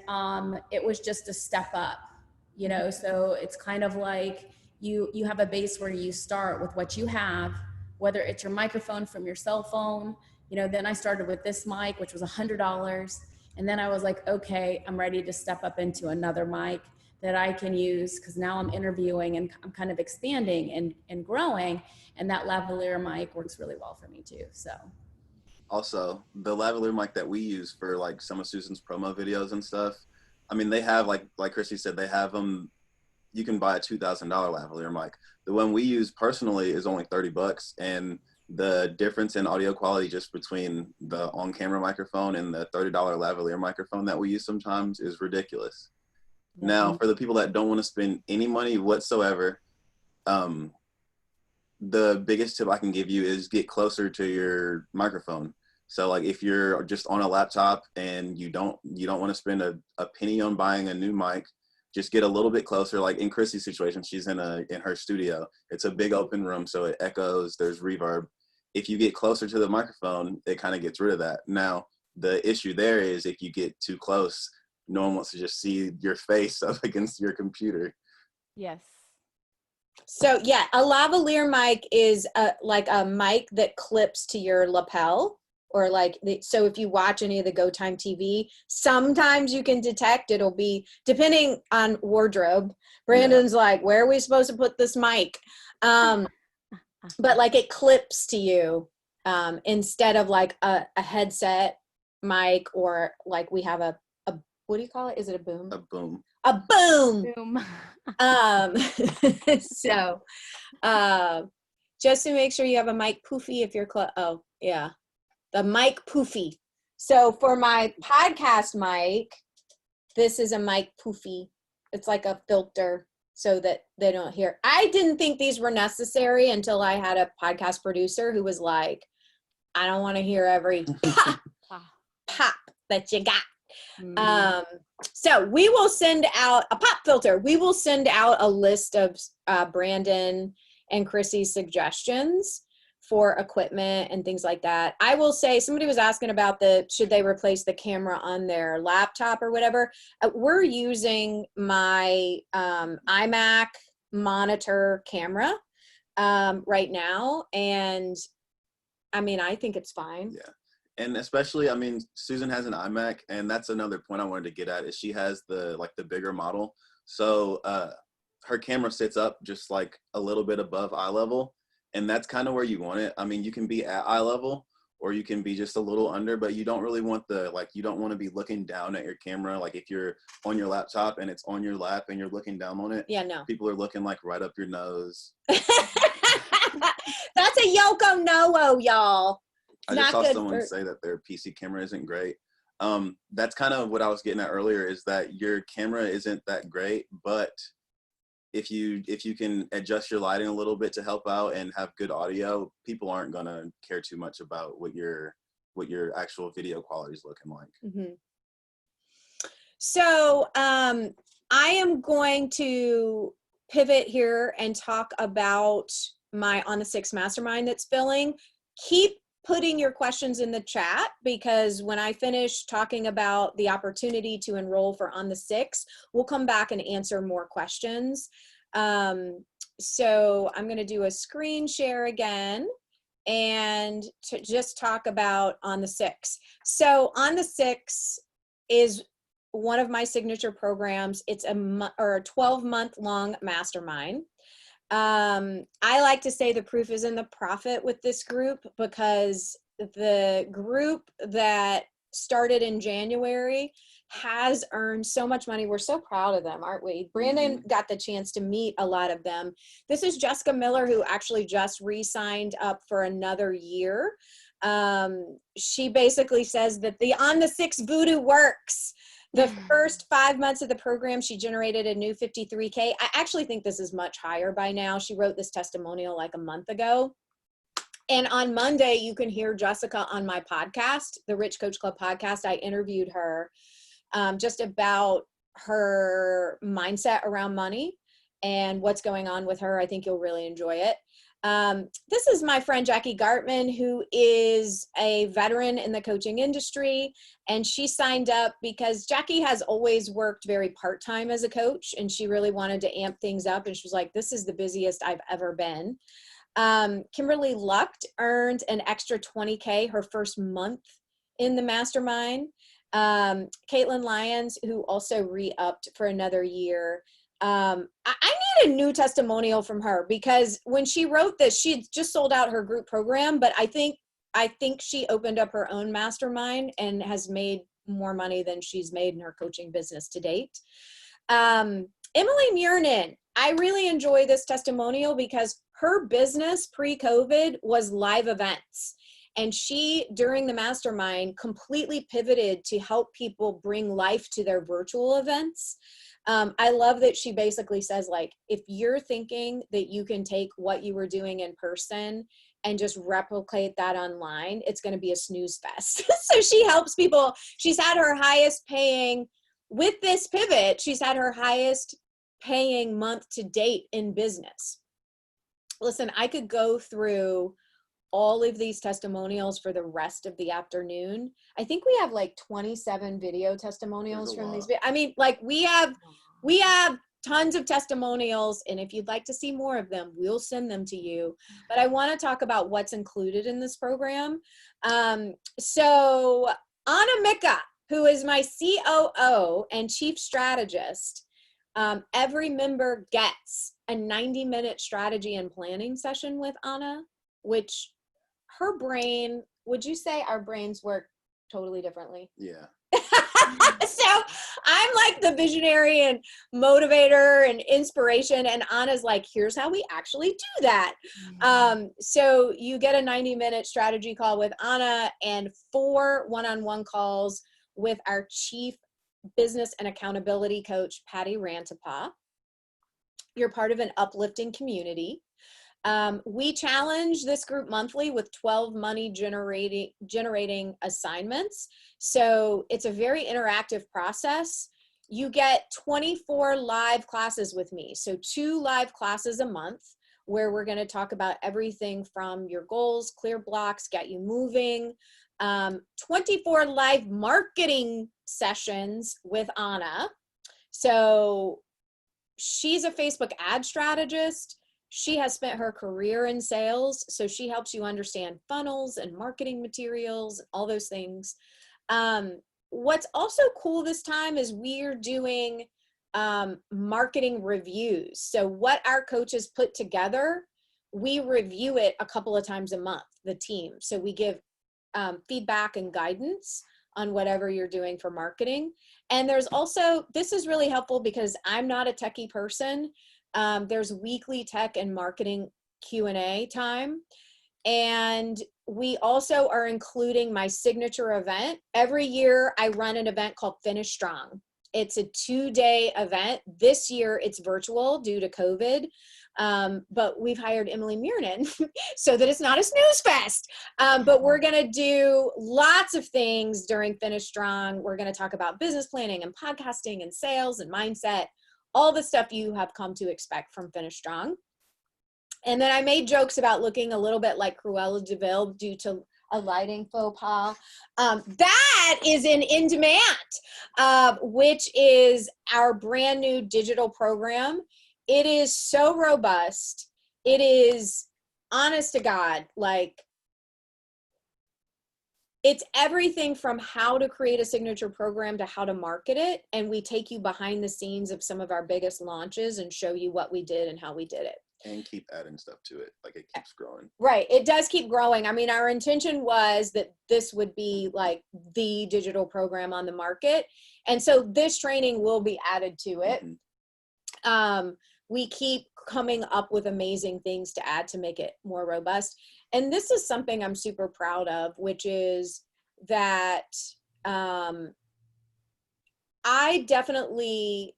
it was just a step up, you know, so it's kind of like you have a base where you start with what you have, whether it's your microphone from your cell phone, you know, then I started with this mic, which was $100. And then I was like, okay, I'm ready to step up into another mic that I can use because now I'm interviewing and I'm kind of expanding and growing. And that lavalier mic works really well for me too, so. Also, the lavalier mic that we use for like some of Susan's promo videos and stuff, I mean, they have like Chrissy said, they have them, you can buy a $2,000 lavalier mic. The one we use personally is only $30, and the difference in audio quality just between the on-camera microphone and the $30 lavalier microphone that we use sometimes is ridiculous. Now, for the people that don't want to spend any money whatsoever, the biggest tip I can give you is get closer to your microphone. So like if you're just on a laptop and you don't want to spend a penny on buying a new mic, just get a little bit closer. Like in Chrissy's situation, she's in her studio. It's a big open room, so it echoes, there's reverb. If you get closer to the microphone, it kind of gets rid of that. Now, the issue there is if you get too close, no one wants to just see your face up against your computer. Yes. So yeah, a lavalier mic is like a mic that clips to your lapel, or like, so if you watch any of the Go Time TV, sometimes you can detect it'll be, depending on wardrobe, Brandon's like, where are we supposed to put this mic? But like it clips to you instead of like a headset mic, or like we have a what do you call it? Is it a boom? A boom. A boom. Boom. So just to make sure you have a mic poofy if you're oh yeah, the mic poofy. So for my podcast mic, this is a mic poofy. It's like a filter so that they don't hear. I didn't think these were necessary until I had a podcast producer who was like, I don't want to hear every pop that you got. So we will send out a pop filter. We will send out a list of Brandon and Chrissy's suggestions for equipment and things like that. I will say, somebody was asking about should they replace the camera on their laptop or whatever. We're using my iMac monitor camera right now. And I mean, I think it's fine. Yeah. And especially, I mean, Susan has an iMac, and that's another point I wanted to get at, is she has the bigger model. So her camera sits up just like a little bit above eye level, and that's kind of where you want it. I mean, you can be at eye level, or you can be just a little under, but you don't really want you don't want to be looking down at your camera. Like if you're on your laptop and it's on your lap and you're looking down on it, Yeah, no. people are looking like right up your nose. That's a Yoko Noah, y'all. I just saw someone say that their PC camera isn't great. That's kind of what I was getting at earlier, is that your camera isn't that great, but if you can adjust your lighting a little bit to help out and have good audio, people aren't gonna care too much about what your actual video quality is looking like. Mm-hmm. So I am going to pivot here and talk about my On the 6 mastermind that's filling. Keep putting your questions in the chat, because when I finish talking about the opportunity to enroll for On the 6, we'll come back and answer more questions. So I'm going to do a screen share again and to just talk about On the 6. So On the 6 is one of my signature programs. It's a 12-month long mastermind. I like to say the proof is in the profit with this group, because the group that started in January has earned so much money. We're so proud of them, aren't we? Brandon got the chance to meet a lot of them. This is Jessica Miller, who actually just re-signed up for another year. She basically says that the On the 6 voodoo works. The first 5 months of the program, she generated a new 53K. I actually think this is much higher by now. She wrote this testimonial like a month ago. And on Monday, you can hear Jessica on my podcast, the Rich Coach Club podcast. I interviewed her just about her mindset around money and what's going on with her. I think you'll really enjoy it. This is my friend Jackie Gartman, who is a veteran in the coaching industry, and she signed up because Jackie has always worked very part-time as a coach, and she really wanted to amp things up, and she was like, this is the busiest I've ever been. Kimberly Lucht earned an extra 20K her first month in the mastermind. Caitlin Lyons, who also re-upped for another year. I need a new testimonial from her, because when she wrote this, she just sold out her group program, but I think she opened up her own mastermind and has made more money than she's made in her coaching business to date. Emily Murnin, I really enjoy this testimonial because her business pre-COVID was live events. And she, during the mastermind, completely pivoted to help people bring life to their virtual events. I love that she basically says, like, if you're thinking that you can take what you were doing in person and just replicate that online, it's going to be a snooze fest. So she helps people. She's had her highest paying, with this pivot, she's had her highest paying month to date in business. Listen, I could go through all of these testimonials for the rest of the afternoon. I think we have like 27 video testimonials from these. I mean, like we have tons of testimonials, and if you'd like to see more of them, we'll send them to you. But I want to talk about what's included in this program. So Anna Mika, who is my COO and chief strategist, every member gets a 90-minute strategy and planning session with Anna, which her brain, would you say our brains work totally differently? Yeah. So I'm like the visionary and motivator and inspiration, and Anna's like, here's how we actually do that. So you get a 90-minute strategy call with Anna and 4 one-on-one calls with our chief business and accountability coach, Patty Rantapa. You're part of an uplifting community. We challenge this group monthly with 12 money generating assignments. So it's a very interactive process. You get 24 live classes with me. So 2 live classes a month, where we're going to talk about everything from your goals, clear blocks, get you moving. 24 live marketing sessions with Anna. So she's a Facebook ad strategist. She has spent her career in sales, so she helps you understand funnels and marketing materials, all those things. What's also cool this time is we're doing marketing reviews. So what our coaches put together, we review it a couple of times a month, the team. So we give feedback and guidance on whatever you're doing for marketing. And there's also, this is really helpful because I'm not a techie person. There's weekly tech and marketing Q&A time. And we also are including my signature event. Every year I run an event called Finish Strong. It's a 2-day event. This year it's virtual due to COVID. But we've hired Emily Miernan so that it's not a snooze fest. But we're going to do lots of things during Finish Strong. We're going to talk about business planning and podcasting and sales and mindset, all the stuff you have come to expect from Finish Strong. And then I made jokes about looking a little bit like Cruella de Vil due to a lighting faux pas. That is in demand, which is our brand new digital program. It is so robust. It is, honest to God, like, it's everything from how to create a signature program to how to market it. And we take you behind the scenes of some of our biggest launches and show you what we did and how we did it. And keep adding stuff to it. Like, it keeps growing. Right. It does keep growing. I mean, our intention was that this would be like the digital program on the market. And so this training will be added to it. Mm-hmm. We keep coming up with amazing things to add to make it more robust. And this is something I'm super proud of, which is that I definitely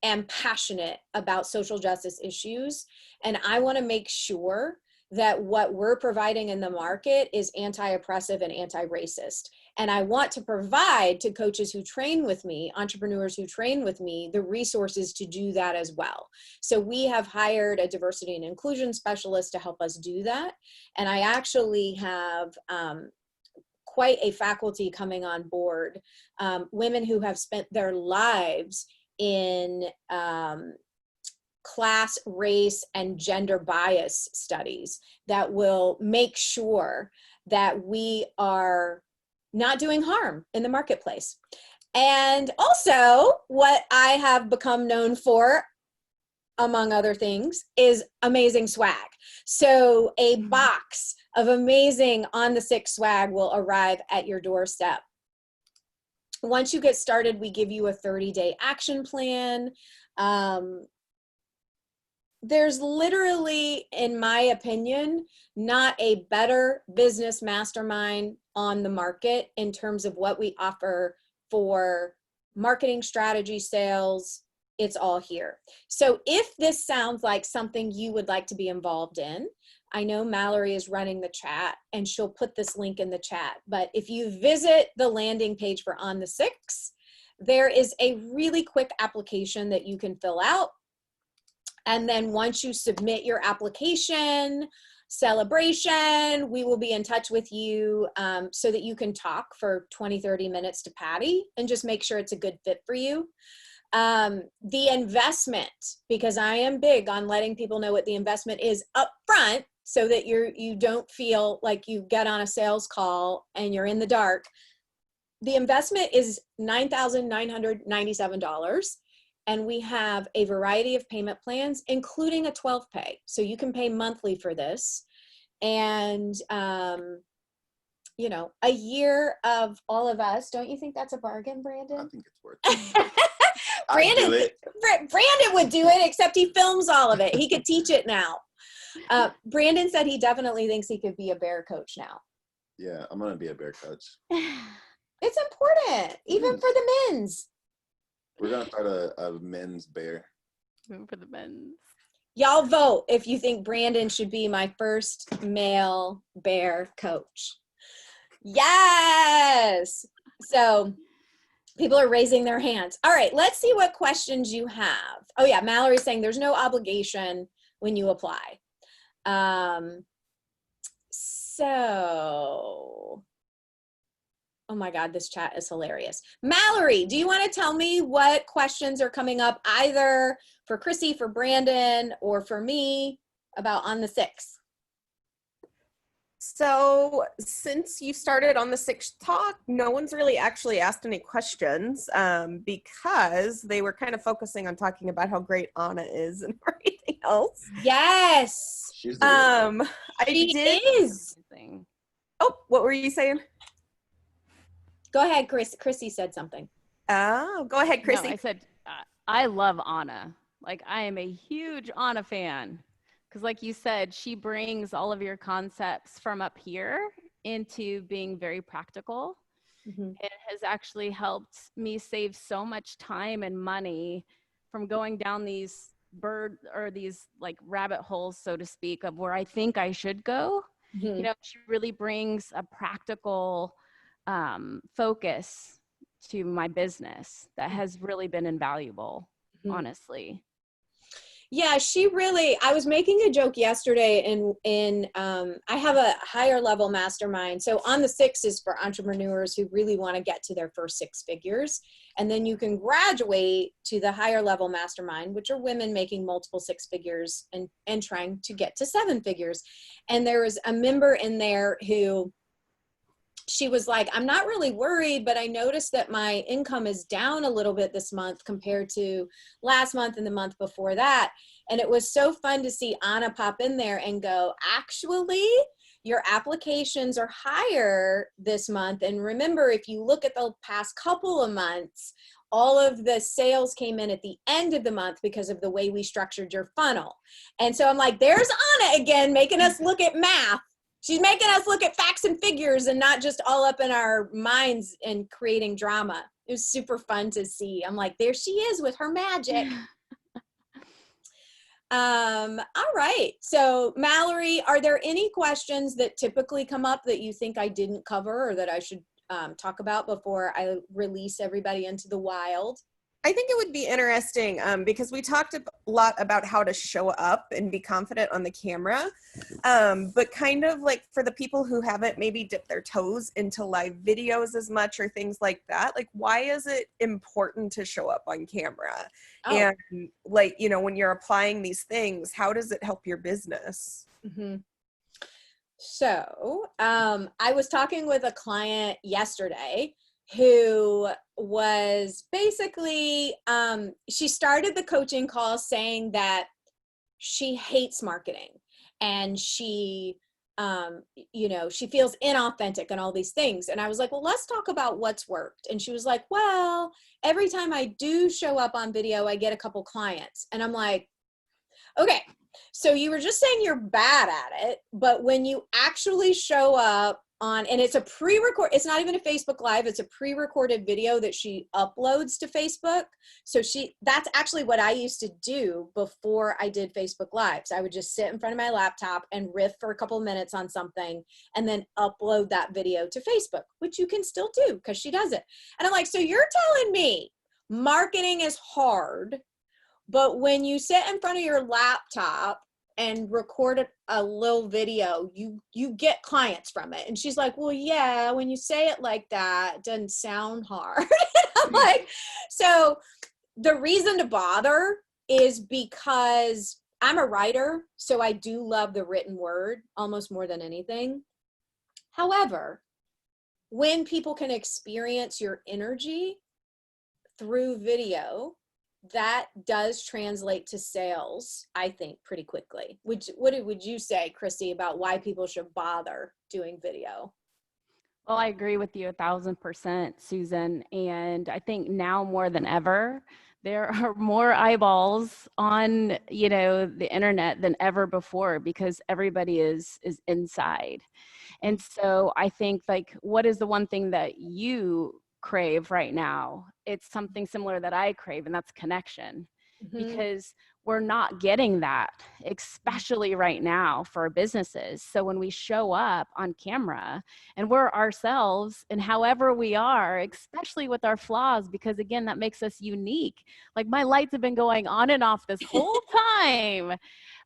am passionate about social justice issues. And I want to make sure that what we're providing in the market is anti-oppressive and anti-racist. And I want to provide to coaches who train with me, entrepreneurs who train with me, the resources to do that as well. So we have hired a diversity and inclusion specialist to help us do that. And I actually have quite a faculty coming on board, women who have spent their lives in class, race, and gender bias studies that will make sure that we are not doing harm in the marketplace. And also, what I have become known for, among other things, is amazing swag. So a box of amazing On the Six swag will arrive at your doorstep. Once you get started, we give you a 30-day action plan. There's literally, in my opinion, not a better business mastermind on the market in terms of what we offer for marketing strategy, sales. It's all here. So if this sounds like something you would like to be involved in, I know Mallory is running the chat and she'll put this link in the chat. But if you visit the landing page for On the Six, there is a really quick application that you can fill out. And then once you submit your application, celebration, we will be in touch with you so that you can talk for 20, 30 minutes to Patty and just make sure it's a good fit for you. The investment, because I am big on letting people know what the investment is up front so that you don't feel like you get on a sales call and you're in the dark. The investment is $9,997. And we have a variety of payment plans, including a 12 pay. So you can pay monthly for this. And, you know, a year of all of us. Don't you think that's a bargain, Brandon? I think it's worth it. Brandon would do it, except he films all of it. He could teach it now. Brandon said he definitely thinks he could be a bear coach now. Yeah, I'm going to be a bear coach. It's important, even for the men's. We're going to start a men's bear. For the men's. Y'all vote if you think Brandon should be my first male bear coach. Yes. So people are raising their hands. All right, let's see what questions you have. Oh yeah, Mallory's saying there's no obligation when you apply. Oh my God, this chat is hilarious. Mallory, do you want to tell me what questions are coming up either for Chrissy, for Brandon, or for me about On the Six? So since you started on the 6th talk, no one's really actually asked any questions because they were kind of focusing on talking about how great Anna is and everything else. Yes. She's the She is. Oh, what were you saying? Go ahead, Chrissy said something. Oh, go ahead, Chrissy. No, I said, I love Anna. Like, I am a huge Anna fan. Because like you said, she brings all of your concepts from up here into being very practical. Mm-hmm. It has actually helped me save so much time and money from going down these these like rabbit holes, so to speak, of where I think I should go. Mm-hmm. You know, she really brings a practical focus to my business that has really been invaluable, honestly. Yeah, I was making a joke yesterday I have a higher level mastermind. So on the 6 is for entrepreneurs who really want to get to their first 6 figures. And then you can graduate to the higher level mastermind, which are women making multiple 6 figures and trying to get to 7 figures. And there was a member in there who, she was like, I'm not really worried, but I noticed that my income is down a little bit this month compared to last month and the month before that. And it was so fun to see Anna pop in there and go, actually, your applications are higher this month. And remember, if you look at the past couple of months, all of the sales came in at the end of the month because of the way we structured your funnel. And so I'm like, there's Anna again, making us look at math. She's making us look at facts and figures and not just all up in our minds and creating drama. It was super fun to see. I'm like, there she is with her magic. All right. So Mallory, are there any questions that typically come up that you think I didn't cover or that I should talk about before I release everybody into the wild? I think it would be interesting because we talked a lot about how to show up and be confident on the camera. But kind of like for the people who haven't maybe dipped their toes into live videos as much or things like that, like why is it important to show up on camera? Oh. And like, you know, when you're applying these things, how does it help your business? Mm-hmm. So I was talking with a client yesterday who was basically, she started the coaching call saying that she hates marketing and she, you know, she feels inauthentic and all these things. And I was like, well, let's talk about what's worked. And she was like, well, every time I do show up on video, I get a couple clients. And I'm like, okay, so you were just saying you're bad at it, but when you actually show up on, and it's a pre-record, it's not even a Facebook Live, it's a pre-recorded video that she uploads to Facebook. So that's actually what I used to do before I did Facebook Lives. I would just sit in front of my laptop and riff for a couple of minutes on something and then upload that video to Facebook, which you can still do because she does it. And I'm like, so you're telling me marketing is hard, but when you sit in front of your laptop and record a little video, you get clients from it. And she's like, well, yeah, when you say it like that, it doesn't sound hard. I'm like, so the reason to bother is because I'm a writer, so I do love the written word almost more than anything. However, when people can experience your energy through video, that does translate to sales, I think, pretty quickly. What would you say, Chrissy, about why people should bother doing video? Well, I agree with you 1,000%, Susan. And I think now more than ever, there are more eyeballs on, you know, the internet than ever before because everybody is inside. And so I think, like, what is the one thing that you crave right now? It's something similar that I crave, and that's connection. Because we're not getting that, especially right now for our businesses. So when we show up on camera and we're ourselves and however we are, especially with our flaws, because again, that makes us unique. Like my lights have been going on and off this whole time.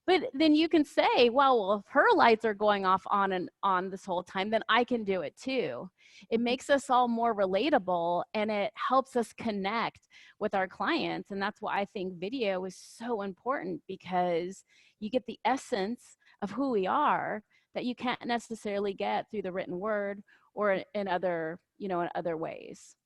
But then you can say, well, if her lights are going off on and on this whole time, then I can do it too. It makes us all more relatable and it helps us connect with our clients. And that's why I think video is so important because you get the essence of who we are that you can't necessarily get through the written word or in other, in other ways.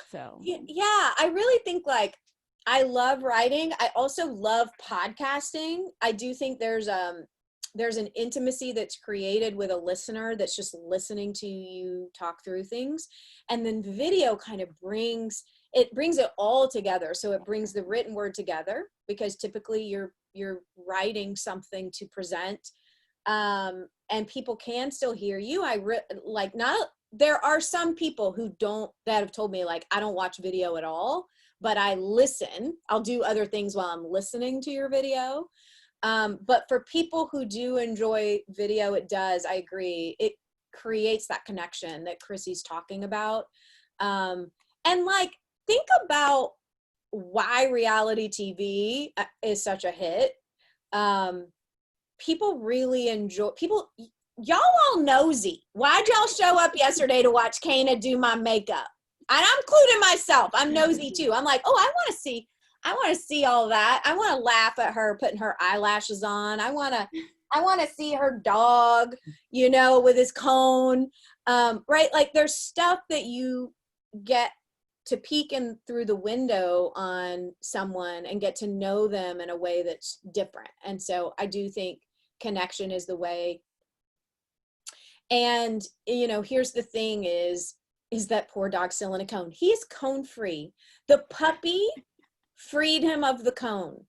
So yeah, I really think like I love writing. I also love podcasting. I do think there's an intimacy that's created with a listener that's just listening to you talk through things. And then video kind of brings it all together. So it brings the written word together, because typically you're writing something to present, and people can still hear you. There are some people that have told me like, I don't watch video at all, but I listen. I'll do other things while I'm listening to your video. But for people who do enjoy video, I agree. It creates that connection that Chrissy's talking about. And like, think about why reality TV is such a hit. People really enjoy, y'all all nosy. Why'd y'all show up yesterday to watch Kana do my makeup? And I'm including myself. I'm nosy too. I'm like, oh, I want to see all that. I want to laugh at her putting her eyelashes on. I want to see her dog, with his cone. Right? Like there's stuff that you get to peek in through the window on someone and get to know them in a way that's different. And so I do think connection is the way. And, here's the thing is that poor dog still in a cone. He's cone free. The puppy freed him of the cone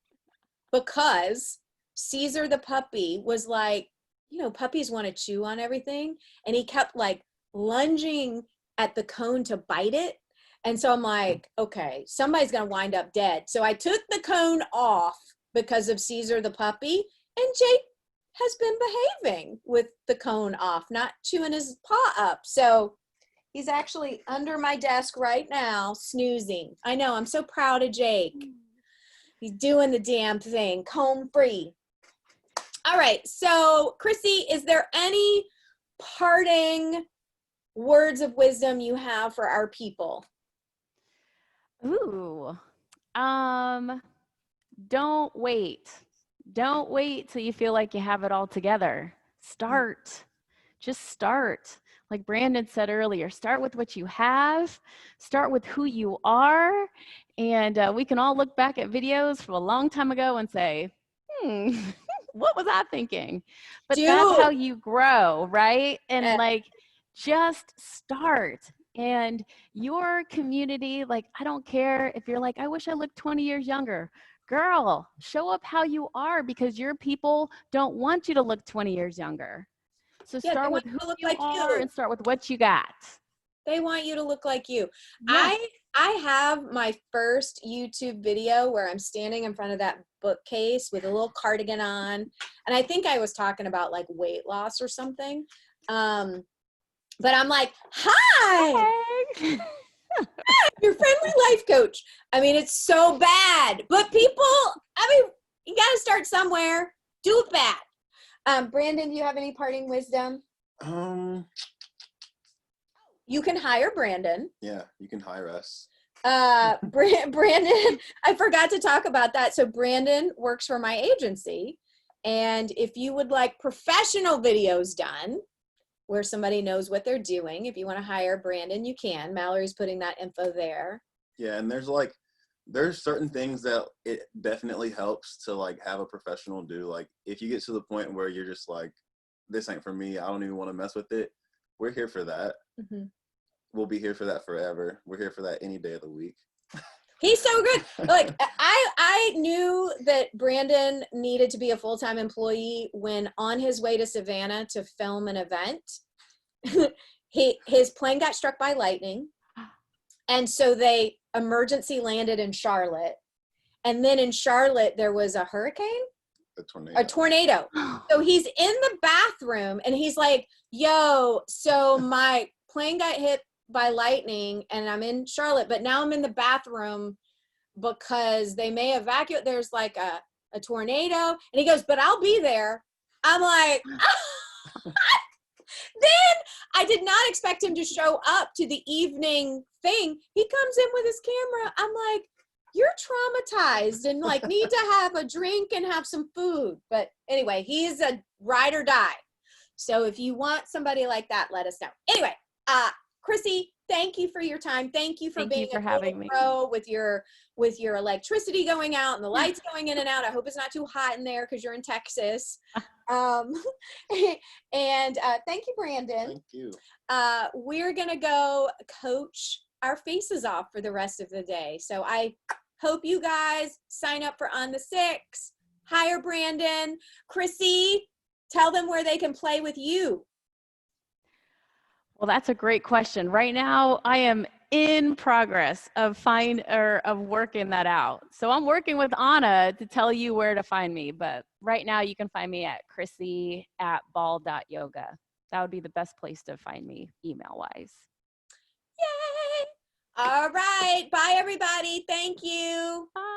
because Caesar the puppy was like, puppies want to chew on everything. And he kept like lunging at the cone to bite it. And so I'm like, okay, somebody's going to wind up dead. So I took the cone off because of Caesar the puppy, and Jake has been behaving with the cone off, not chewing his paw up. So he's actually under my desk right now, snoozing. I know, I'm so proud of Jake. He's doing the damn thing, cone free. All right, so Chrissy, is there any parting words of wisdom you have for our people? Ooh, don't wait. Don't wait till you feel like you have it all together. Just start. Like Brandon said earlier, start with what you have, start with who you are. And we can all look back at videos from a long time ago and say, what was I thinking? But that's how you grow, right? And like, just start. And your community, like, I don't care if you're like, I wish I looked 20 years younger. Girl, show up how you are, because your people don't want you to look 20 years younger. So start with who you are and start with what you got. They want you to look like you. Yeah. I have my first YouTube video where I'm standing in front of that bookcase with a little cardigan on. And I think I was talking about like weight loss or something. But I'm like, hi, I'm your friendly life coach. I mean, it's so bad, but people, you got to start somewhere. Do it bad. Brandon, do you have any parting wisdom? You can hire Brandon. Yeah, you can hire us. Brandon, I forgot to talk about that. So Brandon works for my agency. And if you would like professional videos done where somebody knows what they're doing, if you want to hire Brandon, you can. Mallory's putting that info there. Yeah, and there's certain things that it definitely helps to like have a professional do. Like if you get to the point where you're just like, this ain't for me, I don't even want to mess with it, we're here for that. Mm-hmm. We'll be here for that forever. We're here for that any day of the week. He's so good. Like I knew that Brandon needed to be a full-time employee when on his way to Savannah to film an event, his plane got struck by lightning. And so they emergency landed in Charlotte. And then in Charlotte, there was a hurricane? A tornado. So he's in the bathroom and he's like, yo, so my plane got hit by lightning and I'm in Charlotte, but now I'm in the bathroom because they may evacuate. There's like a tornado. And he goes, but I'll be there. I'm like, then I did not expect him to show up to the evening thing. He comes in with his camera. I'm like, you're traumatized and like need to have a drink and have some food. But anyway, he's a ride or die. So if you want somebody like that, let us know. Anyway, Chrissy, thank you for your time. Thank you for being having me. pro with your electricity going out and the lights going in and out. I hope it's not too hot in there because you're in Texas. And thank you, Brandon. Thank you. We're gonna go coach our faces off for the rest of the day. So I hope you guys sign up for On the 6. Hire Brandon. Chrissy, tell them where they can play with you. Well, that's a great question. Right now, I am in progress of working that out. So I'm working with Anna to tell you where to find me. But right now, you can find me at chrissy@ball.yoga. That would be the best place to find me email-wise. Yay! All right. Bye, everybody. Thank you. Bye.